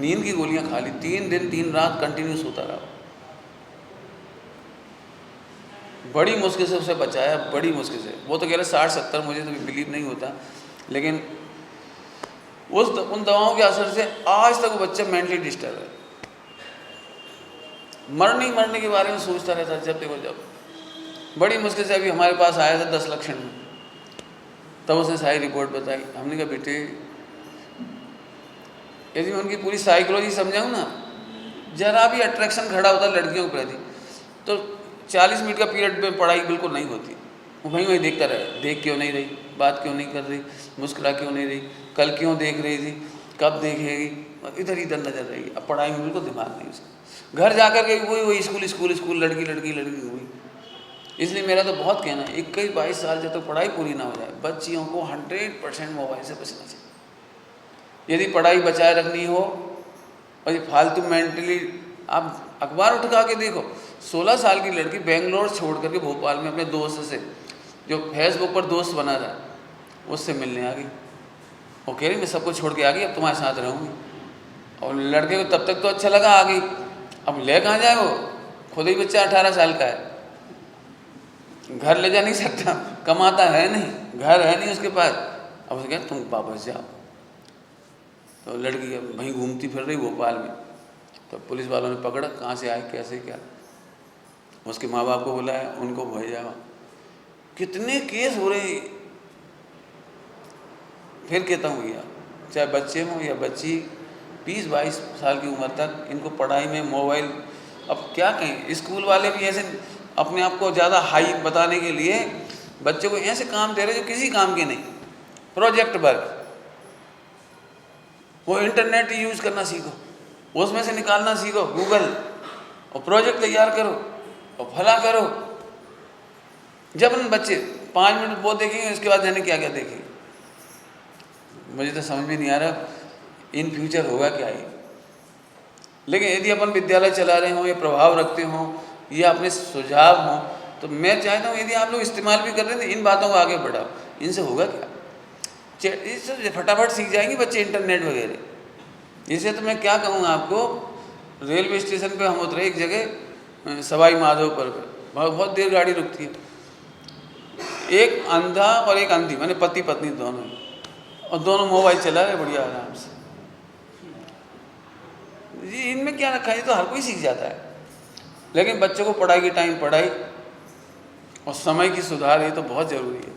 नींद की गोलियां खा ली, 3 दिन 3 रात कंटिन्यू सोता रहा। बड़ी मुश्किल से उसे बचाया, बड़ी मुश्किल से। वो तो कह रहे 60-70, मुझे तो बिलीव नहीं होता, लेकिन उन दवाओं के असर से आज तक वो बच्चा मेंटली डिस्टर्ब है। मरने के बारे में सोचता रहता जब देखो जब। बड़ी मुश्किल से अभी हमारे पास आया था 10 लक्षण में, तब उसने सारी रिपोर्ट बताई। हमने कहा बेटे, यदि मैं उनकी पूरी साइकोलॉजी समझाऊँ ना, जरा भी अट्रैक्शन खड़ा होता लड़कियों के प्रति, तो 40 मिनट का पीरियड में पढ़ाई बिल्कुल नहीं होती। वो वहीं देखता रहे, देख क्यों नहीं रही, बात क्यों नहीं कर रही, मुस्कुरा क्यों नहीं रही, कल क्यों देख रही थी, कब देखेगी, इधर इधर नजर रहेगी। अब पढ़ाई में बिल्कुल दिमाग नहीं उसका। घर जाकर के वही स्कूल, लड़की हुई। इसलिए मेरा तो बहुत कहना है, 21-22 साल जब तक पढ़ाई पूरी ना हो जाए, बच्चियों को 100% मोबाइल से बचना चाहिए। यदि पढ़ाई बचाए रखनी हो, और ये फालतू मेंटली, आप अखबार उठा के देखो, 16 साल की लड़की बेंगलोर छोड़ करके भोपाल में अपने दोस्त से, जो फेसबुक पर दोस्त बना था, उससे मिलने आ गई। वो कह रही मैं सबको छोड़ के आ गई, अब तुम्हारे साथ रहूँगी। और लड़के को तब तक तो अच्छा लगा, आ गई। अब ले कहाँ जाए वो, खुद ही बच्चा 18 साल का है, घर ले जा नहीं सकता, कमाता है नहीं, घर है नहीं उसके पास। अब उसे कहा तुम वापस जाओ। तो लड़की वहीं घूमती फिर रही भोपाल में। तो पुलिस वालों ने पकड़ा, कहाँ से आए, कैसे क्या। उसके माँ बाप को बुलाया, उनको भेजा। कितने केस हो रहे। फिर कहता हूँ भैया, चाहे बच्चे हों या बच्ची, 20-22 साल की उम्र तक इनको पढ़ाई में मोबाइल, अब क्या कहें, स्कूल वाले भी ऐसे अपने आप को ज़्यादा हाई बताने के लिए बच्चों को ऐसे काम दे रहे जो किसी काम के नहीं। प्रोजेक्ट वर्क, वो इंटरनेट यूज करना सीखो, उसमें से निकालना सीखो गूगल, और प्रोजेक्ट तैयार करो और भला करो। जब उन बच्चे 5 मिनट वो देखेंगे, उसके बाद जाने क्या क्या देखेंगे। मुझे तो समझ में नहीं आ रहा इन फ्यूचर होगा क्या ये। लेकिन यदि अपन विद्यालय चला रहे हों या प्रभाव रखते हों या अपने सुझाव हों, तो मैं चाहता हूँ यदि आप लोग इस्तेमाल भी कर रहे हैं तो इन बातों को आगे बढ़ाओ। इनसे होगा क्या, इससे फटाफट सीख जाएंगे बच्चे इंटरनेट वगैरह। इसे तो मैं क्या कहूँगा आपको, रेलवे स्टेशन पे हम उतरे एक जगह सवाई माधोपुर पर, बहुत देर गाड़ी रुकती है। एक अंधा और एक अंधी, मैंने पति पत्नी दोनों, और दोनों मोबाइल चला रहे बढ़िया आराम से। जी इनमें क्या रखा है, तो हर कोई सीख जाता है। लेकिन बच्चों को पढ़ाई के टाइम पढ़ाई और समय की सुधार ये तो बहुत ज़रूरी है।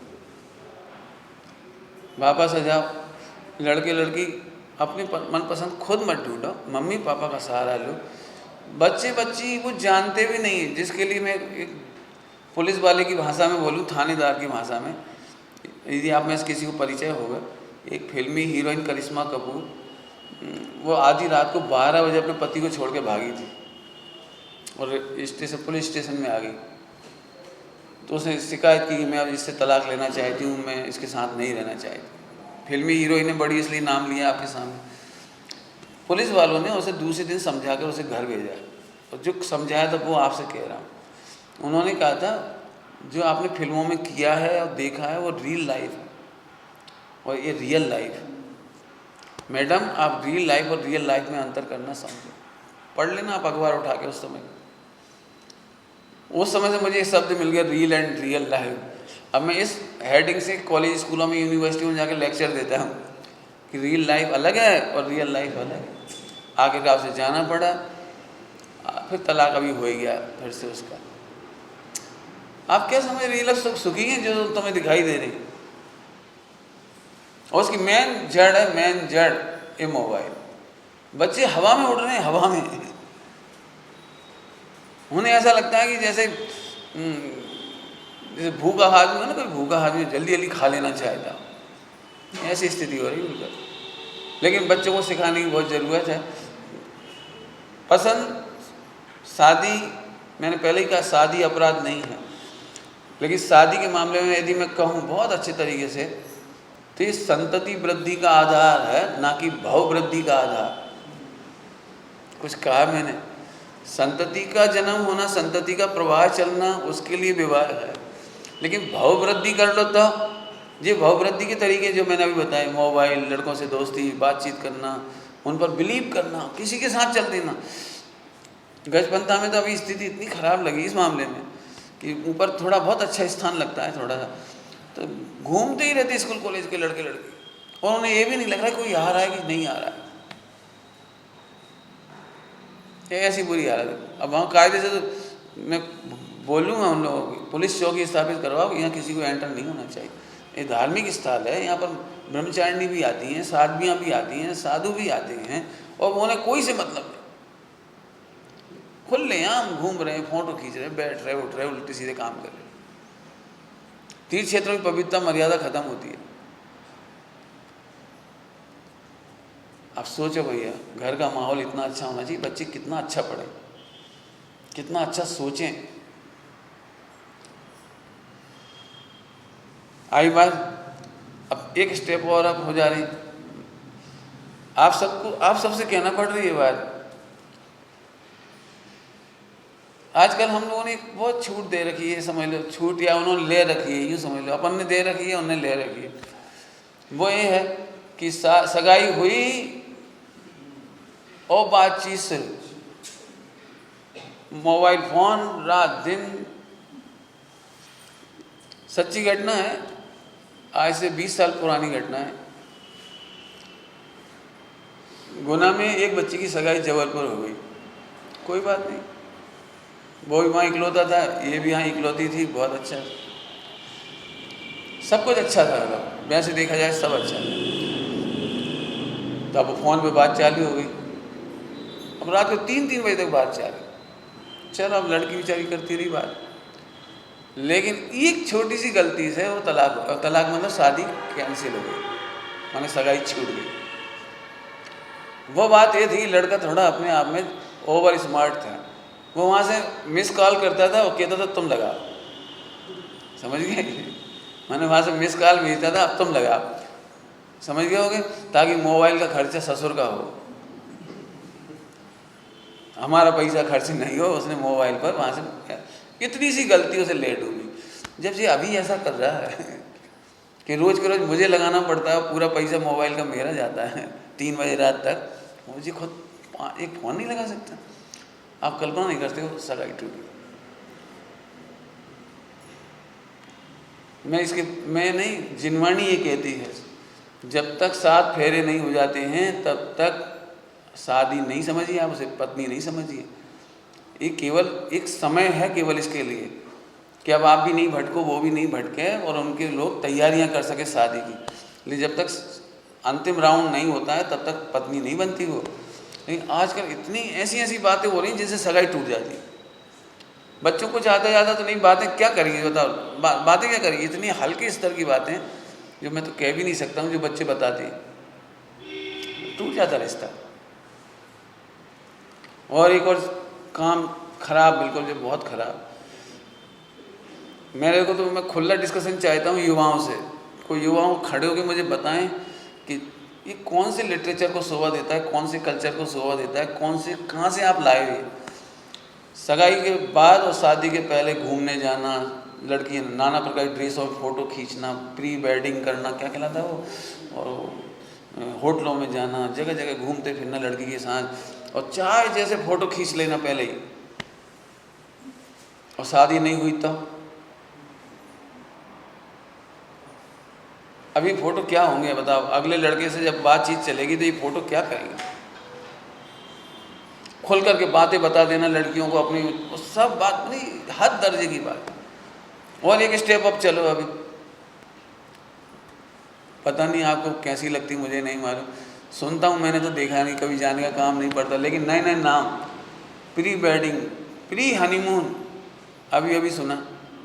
वापस आ जाओ, लड़के लड़की अपनी मनपसंद खुद मत ढूंढो, मम्मी पापा का सहारा लो। बच्चे बच्ची वो जानते भी नहीं है, जिसके लिए मैं एक पुलिस वाले की भाषा में बोलूँ, थानेदार की भाषा में, यदि आप में से किसी को परिचय होगा, एक फिल्मी हीरोइन करिश्मा कपूर, वो आधी रात को 12 बजे अपने पति को छोड़ के भागी थी और पुलिस स्टेशन में आ गई। तो उसने शिकायत की कि मैं अब इससे तलाक लेना चाहती हूँ, मैं इसके साथ नहीं रहना चाहती। फिल्मी हीरोइन ने बड़ी इसलिए नाम लिया आपके सामने। पुलिस वालों ने उसे दूसरे दिन समझा कर उसे घर भेजा, और जो समझाया था वो आपसे कह रहा हूँ। उन्होंने कहा था जो आपने फिल्मों में किया है और देखा है वो रियल लाइफ है और ये रियल लाइफ है। मैडम, आप रियल लाइफ और रियल लाइफ में अंतर करना समझो। पढ़ लेना आप अखबार उठा के उस समय से मुझे ये शब्द मिल गया, रियल एंड रियल लाइफ। अब मैं इस हेडिंग से कॉलेज स्कूलों में यूनिवर्सिटी में जाकर लेक्चर देता हूँ कि रियल लाइफ अलग है और रियल लाइफ अलग है। आखिरकार उसे जाना पड़ा, फिर तलाक अभी हो ही गया फिर से उसका। आप क्या समझ रही, लोग सुखी हैं जो तुम्हें दिखाई दे रही, और उसकी मेन जड़ है, मेन जड़ ये मोबाइल। बच्चे हवा में उड़ रहे हैं, हवा में। उन्हें ऐसा लगता है कि जैसे भूखा आदमी है ना, कोई भूखा आदमी जल्दी जल्दी खा लेना चाहता, ऐसी स्थिति हो रही है। लेकिन बच्चों को सिखाने की बहुत ज़रूरत है। पसंद, शादी, मैंने पहले ही कहा शादी अपराध नहीं है, लेकिन शादी के मामले में यदि मैं कहूँ बहुत अच्छे तरीके से, तो ये संतति वृद्धि का आधार है, ना कि भाव वृद्धि का आधार। कुछ कहा मैंने, संतति का जन्म होना, संतति का प्रवाह चलना, उसके लिए विवाह है। लेकिन भाव वृद्धि कर लो तो ये भाव वृद्धि के तरीके जो मैंने अभी बताए, मोबाइल, लड़कों से दोस्ती, बातचीत करना, उन पर बिलीव करना, किसी के साथ चल देना। गजपंथा में तो अभी स्थिति इतनी खराब लगी इस मामले में कि ऊपर थोड़ा बहुत अच्छा स्थान लगता है, थोड़ा सा तो घूमते ही रहते स्कूल कॉलेज के लड़के लड़की, और उन्हें ये भी नहीं लग रहा है कोई आ रहा है कि नहीं आ रहा है। ऐसी बुरी हालत है। अब वहाँ कायदे से तो मैं बोलूँगा उन लोगों की पुलिस चौकी स्थापित करवाओ, यहाँ किसी को एंटर नहीं होना चाहिए। ये धार्मिक स्थल है, यहाँ पर ब्रह्मचारिणी भी आती हैं, साध्वियाँ भी आती हैं, साधु भी आते हैं, और उन्हें कोई से मतलब नहीं। खुलेआम घूम रहे हैं, फोटो खींच रहे हैं, बैठ रहे, उठ रहे, उल्टे सीधे काम कर रहे हैं। तीर्थ क्षेत्रों की पवित्रता मर्यादा खत्म होती है। आप सोचो भैया, घर का माहौल इतना अच्छा होना चाहिए, बच्चे कितना अच्छा पढ़ें, कितना अच्छा सोचें। आई बात, अब एक स्टेप और अब हो जा रही, आप सबसे कहना पड़ रही है बात। आजकल हम लोगों ने बहुत छूट दे रखी है, समझ लो छूट, या उन्होंने ले रखी है, यूँ समझ लो, अपन ने दे रखी है, उन्होंने ले रखी है। वो ये है कि सगाई हुई और बातचीत से मोबाइल फोन रात दिन। सच्ची घटना है, आज से 20 साल पुरानी घटना है। गुना में एक बच्ची की सगाई जबलपुर हो गई। कोई बात नहीं, वो भी वहाँ इकलौता था, ये भी यहाँ इकलौती थी। बहुत अच्छा, सब कुछ अच्छा था, वैसे देखा जाए सब अच्छा था। तो अब फ़ोन पे बात चालू हो गई, अब रात को 3-3 बजे तक बात चालू। चलो अब लड़की बेचारी करती रही बात, लेकिन एक छोटी सी गलती से वो तलाक मतलब शादी कैंसिल हो गई, माने सगाई छूट गई। वो बात ये थी, लड़का थोड़ा अपने आप में ओवर स्मार्ट था। वो वहाँ से मिस कॉल करता था, वो कहता था तुम लगाओ, समझ गए? मैंने वहाँ से मिस कॉल भेजता था, अब तुम लगाओ, समझ गए होगे, ताकि मोबाइल का खर्चा ससुर का हो, हमारा पैसा खर्च नहीं हो। उसने मोबाइल पर वहाँ से इतनी सी गलती उसे लेट हुई। जब ये अभी ऐसा कर रहा है कि रोज़ के रोज़ मुझे लगाना पड़ता है, पूरा पैसा मोबाइल का मेरा जाता है 3 बजे रात तक, मुझे खुद एक फ़ोन नहीं लगा सकता। आप कल्पना नहीं करते हो सगाई टूटी। मैं नहीं, जिनवाणी ये कहती है, जब तक 7 फेरे नहीं हो जाते हैं तब तक शादी नहीं समझिए आप, उसे पत्नी नहीं समझिए। ये केवल एक समय है केवल इसके लिए कि अब आप भी नहीं भटको, वो भी नहीं भटके और उनके लोग तैयारियां कर सके शादी की। लेकिन जब तक अंतिम राउंड नहीं होता है तब तक पत्नी नहीं बनती वो। लेकिन आजकल इतनी ऐसी ऐसी बातें हो रही हैं जिनसे सगाई टूट जाती है। बच्चों को ज़्यादा ज़्यादा तो नहीं, बातें क्या करेंगे बताओ, बातें क्या करेंगे, इतनी हल्के स्तर की बातें जो मैं तो कह भी नहीं सकता हूँ, जो बच्चे बताते हैं, टूट जाता रिश्ता। और एक और काम खराब, बिल्कुल जो बहुत खराब, मेरे को तो मैं खुला डिस्कशन चाहता हूँ युवाओं से। कोई युवाओं खड़े होकर मुझे बताएं कि ये कौन से लिटरेचर को शोभा देता है, कौन से कल्चर को शोभा देता है, कहाँ से आप लाए हुए। सगाई के बाद और शादी के पहले घूमने जाना, लड़की नाना प्रकार की ड्रेस और फ़ोटो खींचना, प्री वेडिंग करना, क्या कहलाता है वो, और होटलों में जाना, जगह जगह घूमते फिरना लड़की के साथ, और चाय जैसे फ़ोटो खींच लेना पहले ही, और शादी नहीं हुई तब। अभी फ़ोटो क्या होंगे बताओ, अगले लड़के से जब बातचीत चलेगी तो ये फ़ोटो क्या करेंगे। खुल करके बातें बता देना लड़कियों को अपनी, सब बात नहीं, हद दर्जे की बात। और एक स्टेप अप चलो, अभी पता नहीं आपको कैसी लगती, मुझे नहीं मालूम, सुनता हूँ, मैंने तो देखा नहीं, कभी जाने का काम नहीं पड़ता, लेकिन नए नए नाम, प्री वेडिंग, प्री हनीमून, अभी अभी सुना।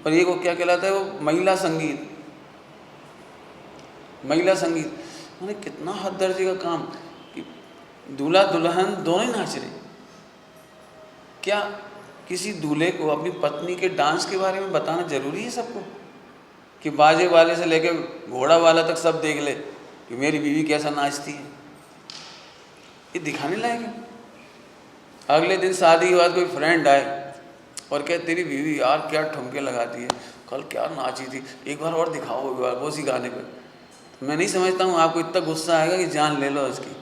और ये को क्या कहलाता है वो, महिला संगीत, महिला संगीत, मैंने कितना हद दर्जे का काम कि दूल्हा दुल्हन दोनों ही नाच रहे। क्या किसी दूल्हे को अपनी पत्नी के डांस के बारे में बताना जरूरी है सबको, कि बाजे वाले से लेकर घोड़ा वाला तक सब देख ले कि मेरी बीवी कैसा नाचती है। ये दिखाने लायक है। अगले दिन शादी के बाद कोई फ्रेंड आए और कहे तेरी बीवी यार क्या ठुमके लगाती है, कल क्या नाची थी, एक बार और दिखाओ, एक बार वो सी गाने पे। तो मैं नहीं समझता हूँ, आपको इतना गुस्सा आएगा कि जान ले लो उसकी।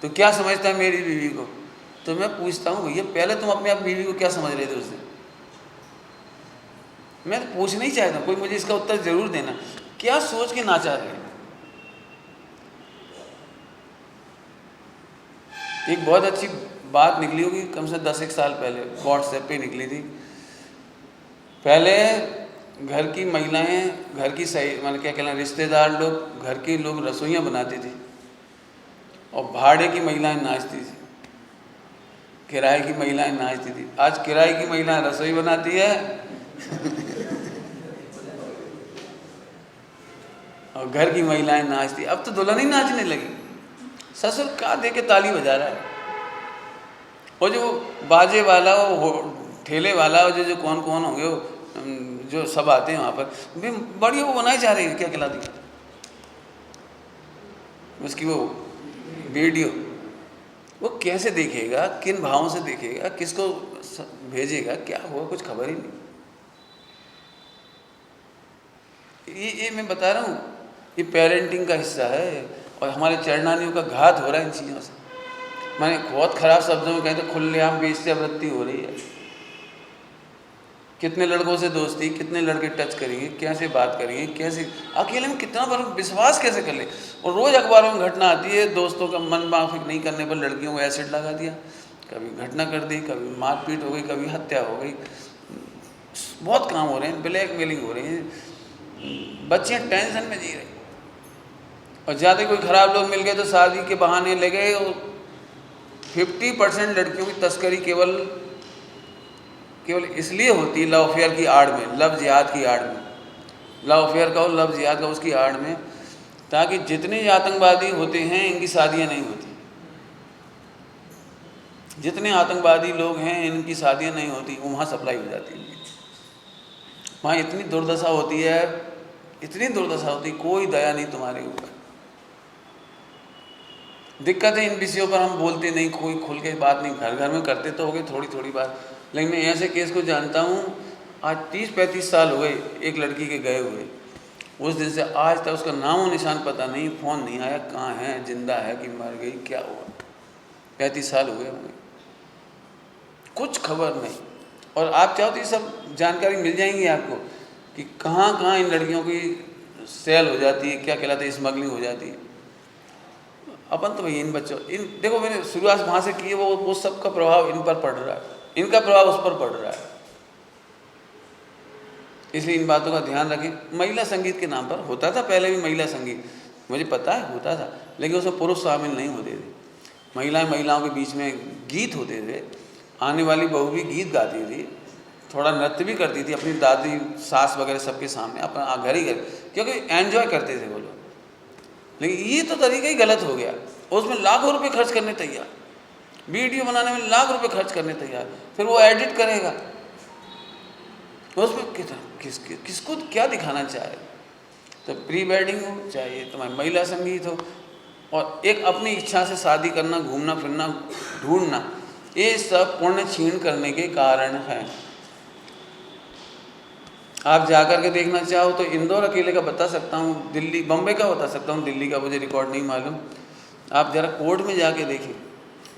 तो क्या समझता है मेरी बीवी को। तो मैं पूछता हूँ भैया पहले तुम अपने आप बीवी को क्या समझ रहे थे उस दिन। मैं तो पूछना ही चाहता हूँ, कोई मुझे इसका उत्तर जरूर देना, क्या सोच के नाचा रहे हैं। एक बहुत अच्छी बात निकली होगी, कम से 10 एक साल पहले व्हाट्सएप पे निकली थी। पहले घर की महिलाएं, घर की सही मतलब क्या कहना, रिश्तेदार लोग, घर के लोग रसोइयाँ बनाती थी और भाड़े की महिलाएं नाचती थी, किराए की महिलाएं नाचती थी। आज किराए की महिलाएं रसोई बनाती है और घर की महिलाएं नाचती। अब तो दुल्हन ही नाचने लगी, ससुर का दे के ताली बजा रहा है। और जो बाजे वाला, वो ठेले वाला, और जो कौन कौन होंगे वो जो सब आते हैं वहाँ पर, भी बढ़िया वो बनाई जा रही है, क्या कहलाती उसकी वो वीडियो। वो कैसे देखेगा, किन भावों से देखेगा, किसको भेजेगा, क्या होगा, कुछ खबर ही नहीं। ये मैं बता रहा हूँ, ये पेरेंटिंग का हिस्सा है और हमारे चरणानियों का घात हो रहा है इन चीज़ों से। मैंने बहुत ख़राब शब्दों में कहीं तो खुलेआम वेश्यावृत्ति हो रही है। कितने लड़कों से दोस्ती, कितने लड़के टच करेंगे, कैसे बात करेंगे, कैसे अकेले में कितना बार विश्वास कैसे कर ले। और रोज़ अखबारों में घटना आती है, दोस्तों का मन माफिक नहीं करने पर लड़कियों को एसिड लगा दिया, कभी घटना कर दी, कभी मारपीट हो गई, कभी हत्या हो गई। बहुत काम हो रहे हैं, ब्लैकमेलिंग हो रही है, बच्चे टेंशन में जी रहे। और ज़्यादा कोई ख़राब लोग मिल गए तो शादी के बहाने ले गए। और 50% लड़कियों की तस्करी केवल इसलिए होती है, लव अफेयर की आड़ में, लव जिहाद की आड़ में, लव अफेयर का और लव जिहाद का उसकी आड़ में, ताकि जितने आतंकवादी होते हैं इनकी शादियां नहीं होती। जितने आतंकवादी लोग हैं इनकी शादियां नहीं होती, वहाँ सप्लाई हो जाती है। वहाँ इतनी दुर्दशा होती है, इतनी दुर्दशा होती, कोई दया नहीं तुम्हारे ऊपर। दिक्कत है इन विषयों पर हम बोलते नहीं, कोई खुल के बात नहीं, घर घर में करते तो हो गए थोड़ी थोड़ी बात। लेकिन मैं ऐसे केस को जानता हूँ, आज 30-35 साल हो गए एक लड़की के गए हुए। उस दिन से आज तक उसका नाम और निशान पता नहीं, फ़ोन नहीं आया, कहाँ है, जिंदा है कि मर गई, क्या हुआ। 35 साल हो गए होंगे, कुछ खबर नहीं। और आप चाहो तो ये सब जानकारी मिल जाएंगी आपको कि कहाँ कहाँ इन लड़कियों की सेल हो जाती है, क्या कहलाता है, स्मगलिंग हो जाती है। अपन तो भाई इन बच्चों, इन देखो मैंने शुरुआत वहाँ से की है, वो सब का प्रभाव इन पर पड़ रहा है। इनका प्रभाव उस पर पड़ रहा है। इसलिए इन बातों का ध्यान रखें। महिला संगीत के नाम पर होता था पहले भी महिला संगीत, मुझे पता है होता था, लेकिन उसमें पुरुष शामिल नहीं होते थे। महिलाओं के बीच में गीत होते थे, आने वाली बहू भी गीत गाती थी, थोड़ा नृत्य भी करती थी अपनी दादी सास वगैरह सबके सामने, अपना घर ही घर, क्योंकि एंजॉय करते थे वो लोग। लेकिन ये तो तरीका ही गलत हो गया। उसमें लाखों रुपए खर्च करने तैयार, वीडियो बनाने में लाख रुपए खर्च करने तैयार, फिर वो एडिट करेगा, उसमें किसको क्या दिखाना चाहे। तो प्री वेडिंग हो, चाहे तुम्हारी महिला संगीत हो, और एक अपनी इच्छा से शादी करना, घूमना फिरना, ढूंढना, ये सब पुण्य क्षीण करने के कारण है। आप जाकर के देखना चाहो तो इंदौर अकेले का बता सकता हूँ, दिल्ली बम्बई का बता सकता हूँ, दिल्ली का मुझे रिकॉर्ड नहीं मालूम। आप ज़रा कोर्ट में जाके देखें,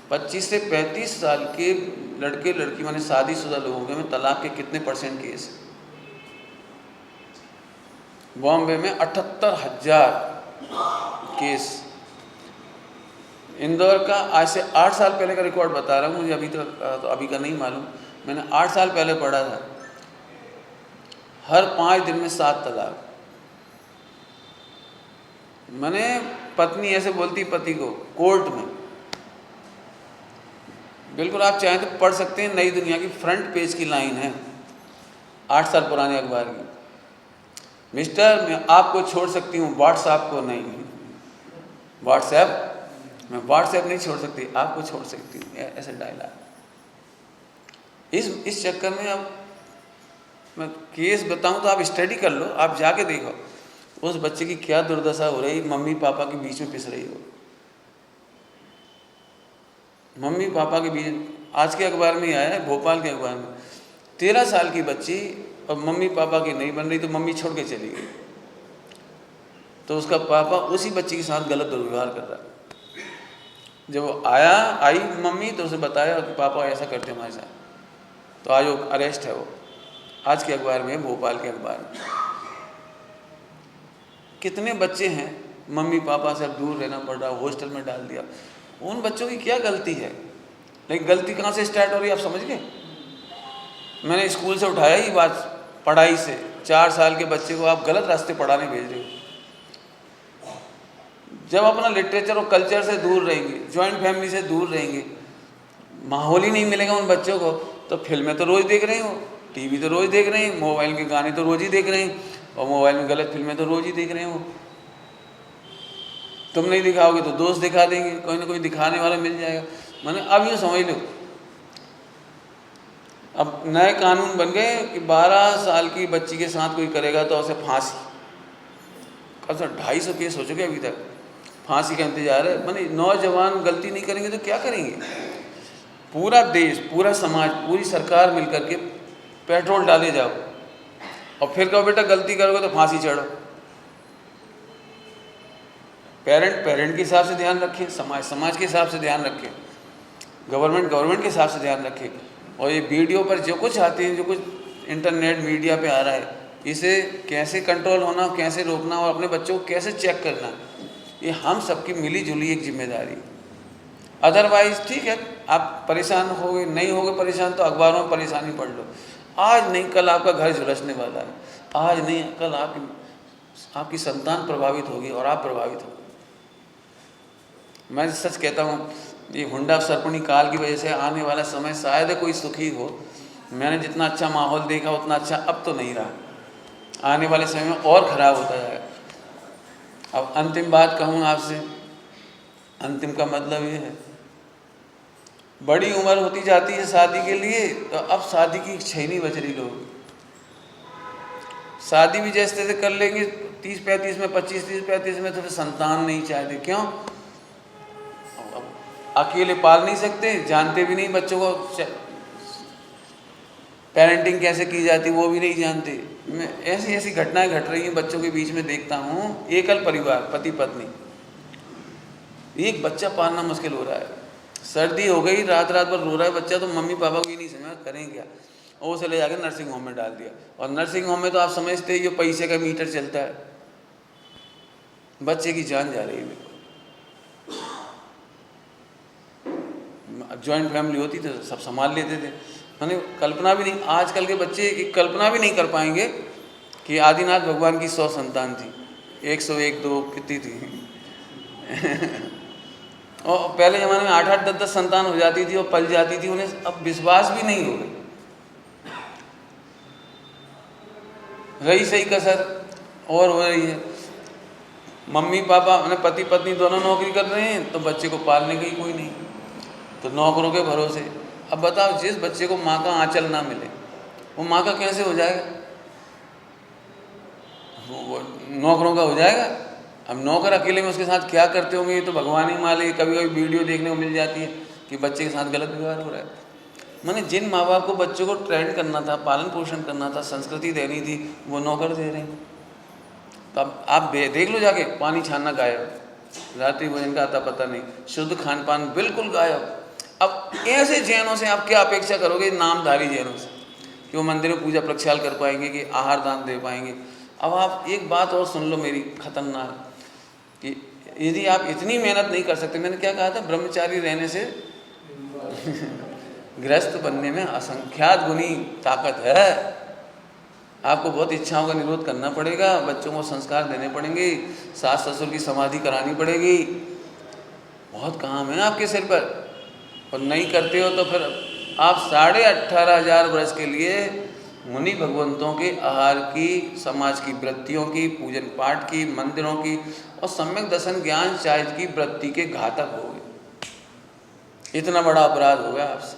25 से 35 साल के लड़के लड़की माने शादीशुदा लोगों के में तलाक के कितने % केस। बॉम्बे में 78,000 केस। इंदौर का आज से 8 साल पहले का रिकॉर्ड बता रहा हूँ, मुझे अभी का नहीं मालूम, मैंने 8 साल पहले पढ़ा था। हर 5 दिन में 7 तलाक। मैंने पत्नी ऐसे बोलती पति को कोर्ट में, बिल्कुल आप चाहें तो पढ़ सकते हैं, नई दुनिया की फ्रंट पेज की लाइन है 8 साल पुराने अखबार की। मिस्टर मैं आपको छोड़ सकती हूँ, व्हाट्सएप को नहीं। मैं व्हाट्सएप नहीं छोड़ सकती, आपको छोड़ सकती हूँ, ऐसे डायलॉग। इस चक्कर में अब मैं केस बताऊं तो आप स्टडी कर लो, आप जाके देखो उस बच्चे की क्या दुर्दशा हो रही, मम्मी पापा के बीच में पिस रही हो। मम्मी पापा के बीच, आज के अखबार में आया है, भोपाल के अखबार में, 13 साल की बच्ची और मम्मी पापा की नहीं बन रही तो मम्मी छोड़ के चली गई, तो उसका पापा उसी बच्ची के साथ गलत दुर्व्यवहार कर रहा है। जब वो आई मम्मी तो उसे बताया कि पापा ऐसा करते हमारे साथ, तो आज वो अरेस्ट है। वो आज के अखबार में, भोपाल के अखबार में। कितने बच्चे हैं मम्मी पापा से अब दूर रहना पड़ रहा, हॉस्टल में डाल दिया। उन बच्चों की क्या गलती है? लेकिन गलती कहाँ से स्टार्ट हो रही है आप समझ गए? मैंने स्कूल से उठाया ही बात, पढ़ाई से। 4 साल के बच्चे को आप गलत रास्ते पढ़ाने भेज रहे हो। जब अपना लिटरेचर और कल्चर से दूर रहेंगे, जॉइंट फैमिली से दूर रहेंगे, माहौल ही नहीं मिलेगा उन बच्चों को, तो फिल्में तो रोज़ देख रहे हो, टीवी तो रोज़ देख रहे हैं, मोबाइल के गाने तो रोज़ ही देख रहे हैं, और मोबाइल में गलत फिल्में तो रोज़ ही देख रहे हो। तुम नहीं दिखाओगे तो दोस्त दिखा देंगे, कोई ना कोई दिखाने वाला मिल जाएगा। मैंने अब यूँ समझ लो, अब नए कानून बन गए कि 12 साल की बच्ची के साथ कोई करेगा तो उसे फांसी। कब से 250 केस हो चुके अभी तक, फांसी का इंतजार है। मैंने नौजवान गलती नहीं करेंगे तो क्या करेंगे? पूरा देश, पूरा समाज, पूरी सरकार मिलकर के पेट्रोल डाले जाओ और फिर कहो बेटा गलती करोगे तो फांसी चढ़ो। पेरेंट के हिसाब से ध्यान रखें, समाज के हिसाब से ध्यान रखें, गवर्नमेंट के हिसाब से ध्यान रखें। और ये वीडियो पर जो कुछ आते हैं, जो कुछ इंटरनेट मीडिया पे आ रहा है, इसे कैसे कंट्रोल होना, कैसे रोकना और अपने बच्चों को कैसे चेक करना, ये हम सबकी मिली जुली एक जिम्मेदारी। अदरवाइज ठीक है, आप परेशान होगे, नहीं होगे परेशान तो अखबारों में परेशानी पढ़ लो। आज नहीं कल आपका घर झुलसने वाला है, आज नहीं कल आपकी संतान प्रभावित होगी और आप प्रभावित होगे। मैं सच कहता हूँ, ये हुंडा सरपणी काल की वजह से आने वाला समय शायद कोई सुखी हो। मैंने जितना अच्छा माहौल देखा उतना अच्छा अब तो नहीं रहा, आने वाले समय में और ख़राब होता जाएगा। अब अंतिम बात कहूँ आपसे, अंतिम का मतलब ये है, बड़ी उम्र होती जाती है शादी के लिए, तो अब शादी की इच्छा ही नहीं बच रही। लोग शादी भी जैसे तैसे कर लेंगे 30-35 में, 25-30-35 में, तो फिर संतान नहीं चाहते। क्यों? अकेले पाल नहीं सकते, जानते भी नहीं बच्चों को पेरेंटिंग कैसे की जाती वो भी नहीं जानते। मैं ऐसी घटनाएं घट रही हैं बच्चों के बीच में देखता हूँ। एकल परिवार, पति पत्नी, एक बच्चा पालना मुश्किल हो रहा है। सर्दी हो गई, रात भर रो रहा है बच्चा, तो मम्मी पापा को ये नहीं समझ करें क्या, और उसे ले जाकर नर्सिंग होम में डाल दिया। और नर्सिंग होम में तो आप समझते ही, जो पैसे का मीटर चलता है, बच्चे की जान जा रही है। जॉइंट फैमिली होती तो सब संभाल लेते थे, मैंने कल्पना भी नहीं, आजकल के बच्चे की कल्पना भी नहीं कर पाएंगे कि आदिनाथ भगवान की 100 संतान थी, 101 2 कितनी थी और पहले ज़माने में 8-8 10-10 संतान हो जाती थी और पल जाती थी, उन्हें अब विश्वास भी नहीं होगा। रही सही कसर और हो रही है। मम्मी पापा उन्हें पति पत्नी दोनों नौकरी कर रहे हैं तो बच्चे को पालने का ही कोई नहीं, तो नौकरों के भरोसे। अब बताओ, जिस बच्चे को माँ का आंचल ना मिले वो माँ का कैसे हो जाएगा? वो नौकरों का हो जाएगा। अब नौकर अकेले में उसके साथ क्या करते होंगे ये तो भगवान ही मालिक। कभी कभी वीडियो देखने को मिल जाती है कि बच्चे के साथ गलत व्यवहार हो रहा है। मैंने जिन माँ बाप को बच्चों को ट्रेंड करना था, पालन पोषण करना था, संस्कृति देनी थी, वो नौकर दे रहे हैं। तो अब आप देख लो जाके, पानी छानना गायब, रात्रि भोजन का आता पता नहीं, शुद्ध खान पान बिल्कुल गायब। अब ऐसे जैनों से आप क्या अपेक्षा करोगे, नामधारी जैनों से, कि वो मंदिर में पूजा प्रक्षाल कर पाएंगे, कि आहार दान दे पाएंगे? अब आप एक बात और सुन लो मेरी खतरनाक, कि यदि आप इतनी मेहनत नहीं कर सकते, मैंने क्या कहा था, ब्रह्मचारी रहने से गृहस्थ बनने में असंख्यात गुनी ताकत है। आपको बहुत इच्छाओं का निरोध करना पड़ेगा, बच्चों को संस्कार देने पड़ेंगे, सास ससुर की समाधि करानी पड़ेगी, बहुत काम है आपके सिर पर। और नहीं करते हो तो फिर आप 18,500 वर्ष के लिए मुनि भगवंतों के आहार की, समाज की वृत्तियों की, पूजन पाठ की, मंदिरों की और सम्यक दर्शन ज्ञान शायद की वृत्ति के घातक हो गए। इतना बड़ा अपराध हो गया आपसे।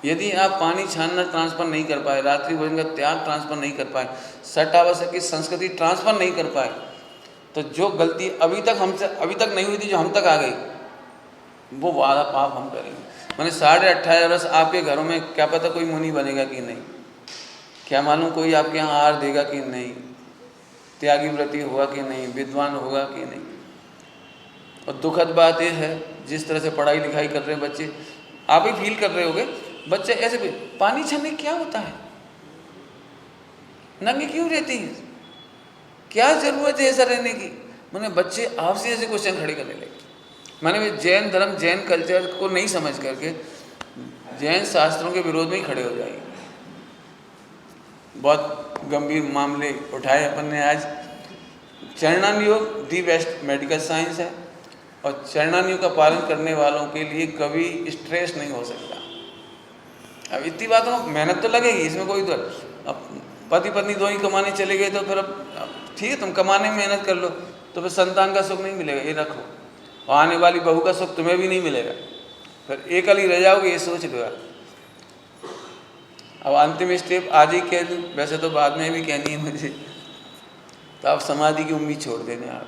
यदि आप पानी छानना ट्रांसफर नहीं कर पाए, रात्रि भोजन का त्याग ट्रांसफर नहीं कर पाए, सटावसर की संस्कृति ट्रांसफर नहीं कर पाए, तो जो गलती अभी तक नहीं हुई थी, जो हम तक आ गई, वो वादा पाप हम करेंगे। मैंने 18,500 वर्ष आपके घरों में क्या पता कोई मुनि बनेगा कि नहीं, क्या मालूम कोई आपके यहाँ आहार देगा कि नहीं, त्यागी व्रती होगा कि नहीं, विद्वान होगा कि नहीं। और दुखद बात यह है, जिस तरह से पढ़ाई लिखाई कर रहे हैं बच्चे, आप ही फील कर रहे होगे, बच्चे ऐसे भी पानी छानने क्या होता है, नंगे क्यों रहती हैं, क्या जरूरत है ऐसा रहने की? मैंने बच्चे आपसे ऐसे क्वेश्चन खड़े करने लगे। मैंने जैन धर्म, जैन कल्चर को नहीं समझ करके जैन शास्त्रों के विरोध में ही खड़े हो जाएंगे। बहुत गंभीर मामले उठाए अपन ने आज। चरणान योग दी बेस्ट मेडिकल साइंस है, और चरणान योग का पालन करने वालों के लिए कभी स्ट्रेस नहीं हो सकता। अब इतनी बातों में मेहनत तो लगेगी, इसमें कोई तो, अब पति पत्नी दो ही कमाने चले गए तो फिर अब ठीक है, तुम कमाने में मेहनत कर लो, तो फिर संतान का सुख नहीं मिलेगा, ये रखो, और आने वाली बहू का सुख तुम्हें भी नहीं मिलेगा, फिर एक ही रह जाओगे, ये सोच लो यार। अब अंतिम स्टेप आज ही कह दूँ, वैसे तो बाद में भी कहनी है मुझे, तो आप समाधि की उम्मीद छोड़ देने। आप,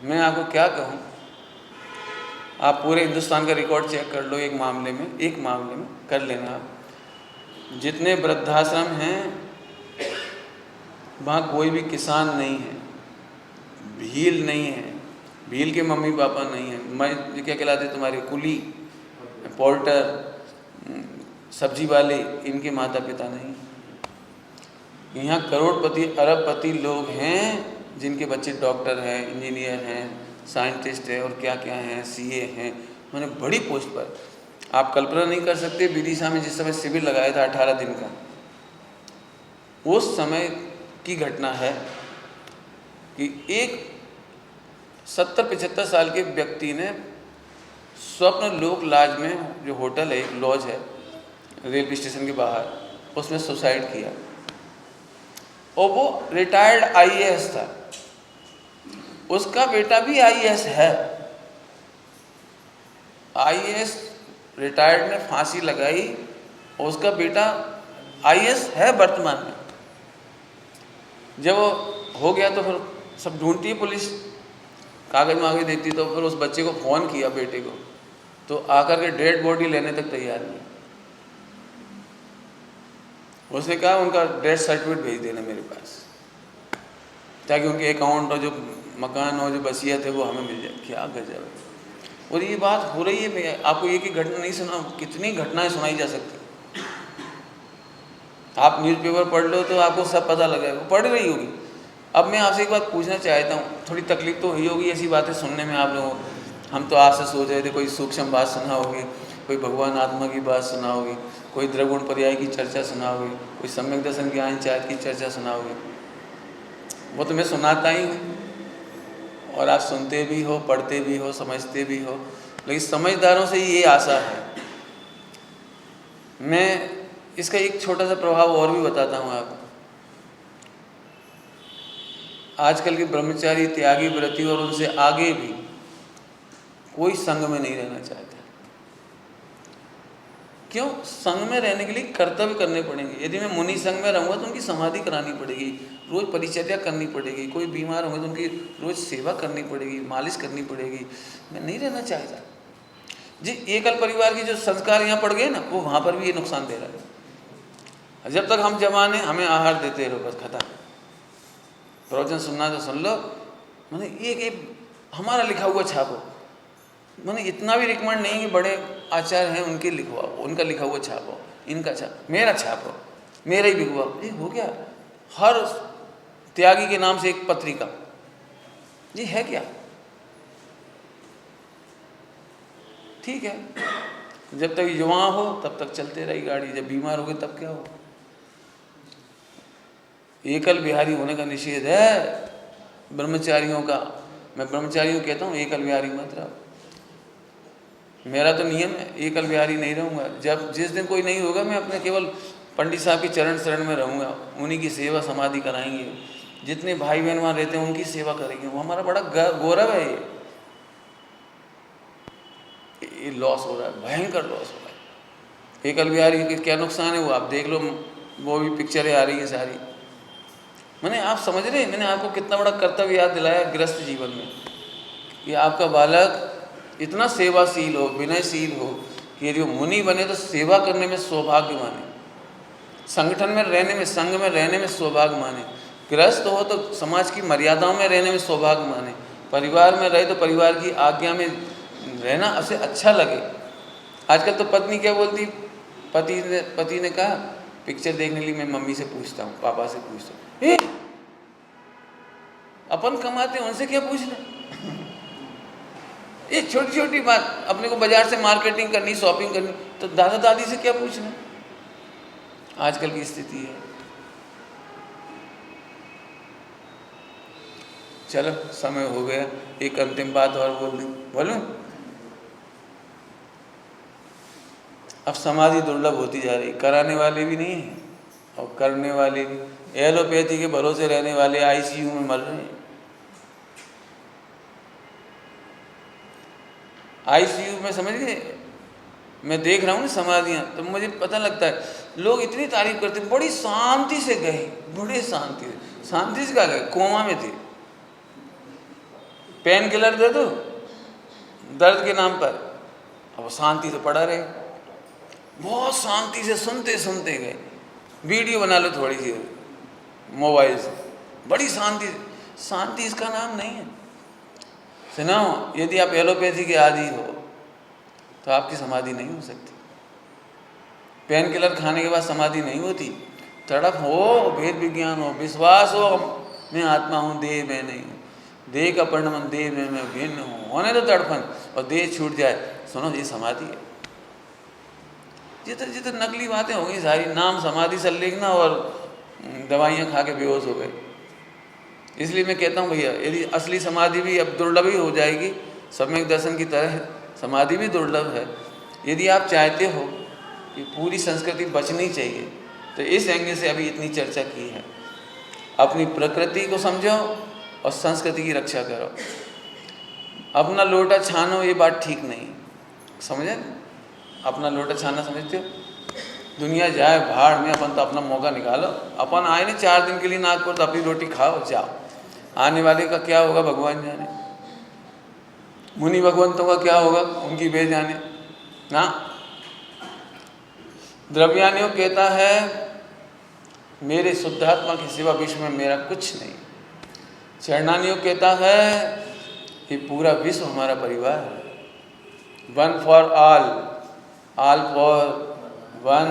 मैं आपको क्या कहूँ, आप पूरे हिंदुस्तान का रिकॉर्ड चेक कर लो, एक मामले में कर लेना। आप जितने वृद्धाश्रम हैं वहाँ कोई भी किसान नहीं है, भील नहीं है, भील के मम्मी पापा नहीं है, मैं क्या कहलाते तुम्हारे कुली, पोर्टर, सब्जी वाले, इनके माता पिता नहीं। यहाँ करोड़पति अरबपति लोग हैं जिनके बच्चे डॉक्टर हैं, इंजीनियर हैं, साइंटिस्ट है और क्या क्या हैं, सीए हैं, मैंने बड़ी पोस्ट पर। आप कल्पना नहीं कर सकते, विदिशा में जिस समय शिविर लगाया था 18 दिन का, उस समय की घटना है कि एक 70-75 साल के व्यक्ति ने स्वप्न लोक लॉज में, जो होटल है, एक लॉज है रेलवे स्टेशन के बाहर, उसमें सुसाइड किया। और वो रिटायर्ड आईएएस था, उसका बेटा भी आईएएस है। आईएएस रिटायर्ड ने फांसी लगाई और उसका बेटा आईएएस है वर्तमान में। जब वो हो गया तो फिर सब ढूंढती है पुलिस, कागज मांगे देती, तो फिर उस बच्चे को फ़ोन किया बेटे को, तो आकर के डेड बॉडी लेने तक तैयार नहीं। उसने कहा उनका डेथ सर्टिफिकेट भेज देना मेरे पास, ताकि उनके अकाउंट और जो मकान और जो वसीयत है वो हमें मिल जाए। क्या गजब है। और ये बात हो रही है, मैं आपको एक ही घटना नहीं सुना, कितनी घटनाएं सुनाई जा सकती। आप न्यूज़पेपर पढ़ लो तो आपको सब पता लगेगा, पढ़ रही होगी। अब मैं आपसे एक बात पूछना चाहता हूँ, थोड़ी तकलीफ तो हुई होगी ऐसी बातें सुनने में आप लोगों को। हम तो आपसे सोच रहे थे कोई सूक्ष्म बात सुना होगी, कोई भगवान आत्मा की बात सुनाओगे, कोई द्रगुण पर्याय की चर्चा सुनाओगे, कोई सम्यक दर्शन ज्ञान चार्ट की चर्चा सुनाओगे, वो तो मैं सुनाता ही हूँ और आप सुनते भी हो, पढ़ते भी हो, समझते भी हो। लेकिन समझदारों से ये आशा है। मैं इसका एक छोटा सा प्रभाव और भी बताता हूँ आपको। आजकल के ब्रह्मचारी, त्यागी, व्रती और उनसे आगे भी कोई संग में नहीं रहना चाहता। क्यों? संग में रहने के लिए कर्तव्य करने पड़ेंगे। यदि मैं मुनि संग में रहूँगा तो उनकी समाधि करानी पड़ेगी, रोज़ परिचर्या करनी पड़ेगी, कोई बीमार होंगे तो उनकी रोज़ सेवा करनी पड़ेगी, मालिश करनी पड़ेगी। मैं नहीं रहना चाहता जी। एकल परिवार की जो संस्कार यहाँ पड़ गए ना, वो वहाँ पर भी ये नुकसान दे रहा है। जब तक हम जवान हैं हमें आहार देते रहो, बस खत्म। प्रवचन सुनना तो सुन लो, मैंने एक हमारा लिखा हुआ छापो। मैंने इतना भी रिकमेंड नहीं कि बड़े आचार्य हैं उनके लिखवाओ, उनका लिखा हुआ छापो, इनका छापो, मेरा छापो, मेरा ही लिखवाओ। ये हो गया? हर त्यागी के नाम से एक पत्रिका, ये है क्या? ठीक है, जब तक युवा हो तब तक चलते रही गाड़ी, जब बीमार हो गए तब क्या हो? एकल बिहारी होने का निषेध है ब्रह्मचारियों का। मैं ब्रह्मचारियों कहता हूँ एकल बिहारी मत रहो। मेरा तो नियम है, एकल बिहारी नहीं रहूँगा। जब जिस दिन कोई नहीं होगा मैं अपने केवल पंडित साहब के चरण शरण में रहूँगा, उन्हीं की सेवा समाधि कराएंगे। जितने भाई बहन वहाँ रहते हैं उनकी सेवा करेंगे, वो हमारा बड़ा गौरव है। ये लॉस हो रहा है, भयंकर लॉस हो रहा है। एकल बिहारी के क्या नुकसान है वो आप देख लो, वो भी पिक्चरें आ रही है सारी। मैंने, आप समझ रहे हैं मैंने आपको कितना बड़ा कर्तव्य याद दिलाया गृहस्थ जीवन में, कि आपका बालक इतना सेवाशील हो, विनयशील हो कि यदि वो मुनि बने तो सेवा करने में सौभाग्य माने, संगठन में रहने में, संघ में रहने में सौभाग्य माने, गृहस्थ हो तो समाज की मर्यादाओं में रहने में सौभाग्य माने, परिवार में रहे तो परिवार की आज्ञा में रहना उसे अच्छा लगे। आजकल तो पत्नी क्या बोलती, पति ने कहा पिक्चर देखने के लिए मैं मम्मी से पूछता हूँ, पापा से पूछता हूँ। अपन कमाते हैं उनसे क्या पूछना? ये छोटी छोटी बात, अपने को बाजार से मार्केटिंग करनी, शॉपिंग करनी, तो दादा दादी से क्या पूछना? आजकल की स्थिति है। चलो समय हो गया, एक अंतिम बात और बोलूं? अब समाधि दुर्लभ होती जा रही, कराने वाले भी नहीं है और करने वाले भी। एलोपैथी के भरोसे रहने वाले आईसीयू में मर रहे हैं। आईसीयू में, समझ गए, मैं देख रहा हूँ ना समाधियाँ, तो मुझे पता लगता है लोग इतनी तारीफ करते, बड़ी शांति से गए, बड़े शांति से गए, कोमा में थे, पेन किलर दे दो दर्द के नाम पर, अब शांति से पड़ा रहे, बहुत शांति से सुनते सुनते गए। वीडियो बना लो थोड़ी सी मोबाइल से, बड़ी शांति इसका नाम नहीं है। सुनो, यदि आप एलोपैथी के आदी हो तो आपकी समाधि नहीं हो सकती। पेन किलर खाने के बाद समाधि नहीं होती। तड़प हो, भेद विज्ञान हो, विश्वास हो मैं आत्मा हूँ, देह मैं नहीं हूँ, देह का परिणमन, देह में मैं भिन्न हूँ, होने तो तड़पन, और देह छूट जाए, सुनो ये समाधि है। जितने नकली बातें हो गई सारी, नाम समाधि से लिखना और दवाइयाँ खा के बेहोश हो गए। इसलिए मैं कहता हूँ भैया, यदि असली समाधि भी अब दुर्लभ ही हो जाएगी, सम्यक दर्शन की तरह समाधि भी दुर्लभ है। यदि आप चाहते हो कि पूरी संस्कृति बचनी चाहिए तो इस एंगल से अभी इतनी चर्चा की है। अपनी प्रकृति को समझो और संस्कृति की रक्षा करो। अपना लोटा छानो, ये बात ठीक नहीं, समझे? अपना लोटा छाना समझते हो? दुनिया जाए भाड़ में, अपन तो अपना मौका निकालो। अपन आए नहीं 4 दिन के लिए नागपुर, तो अपनी रोटी खाओ जाओ। आने वाले का क्या होगा भगवान जाने, मुनि भगवंतों का क्या होगा उनकी वे जाने ना। द्रव्यानियों कहता है मेरे शुद्धात्मा के सिवा विश्व में मेरा कुछ नहीं। चरणानियों कहता है ये पूरा विश्व हमारा परिवार है। One for all, all for one,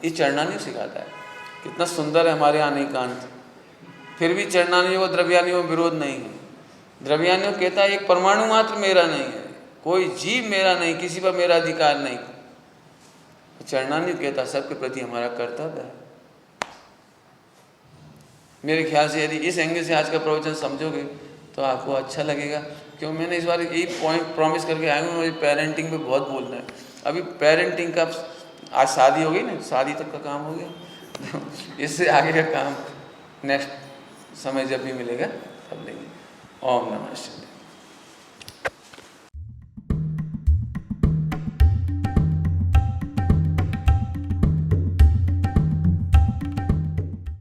ये चरणानियों सिखाता है। कितना सुंदर है हमारे यहाँ एकांत। फिर भी चरणानियों को द्रव्यानियों में विरोध नहीं है। द्रव्यानियों कहता है एक परमाणु मात्र मेरा नहीं है, कोई जीव मेरा नहीं, किसी पर मेरा अधिकार नहीं। चढ़ना नहीं कहता, सबके प्रति हमारा कर्तव्य है। मेरे ख्याल से यदि इस एंगल से आज का प्रवचन समझोगे तो आपको अच्छा लगेगा। क्यों मैंने इस बार यही पॉइंट प्रॉमिस करके आया हूँ, मुझे पेरेंटिंग पे बहुत बोलना है। अभी पेरेंटिंग का आज शादी हो गई ना, शादी तक का काम हो गया इससे आगे का काम नेक्स्ट समय जब भी मिलेगा तब लेंगे। ओम नमः शिवाय।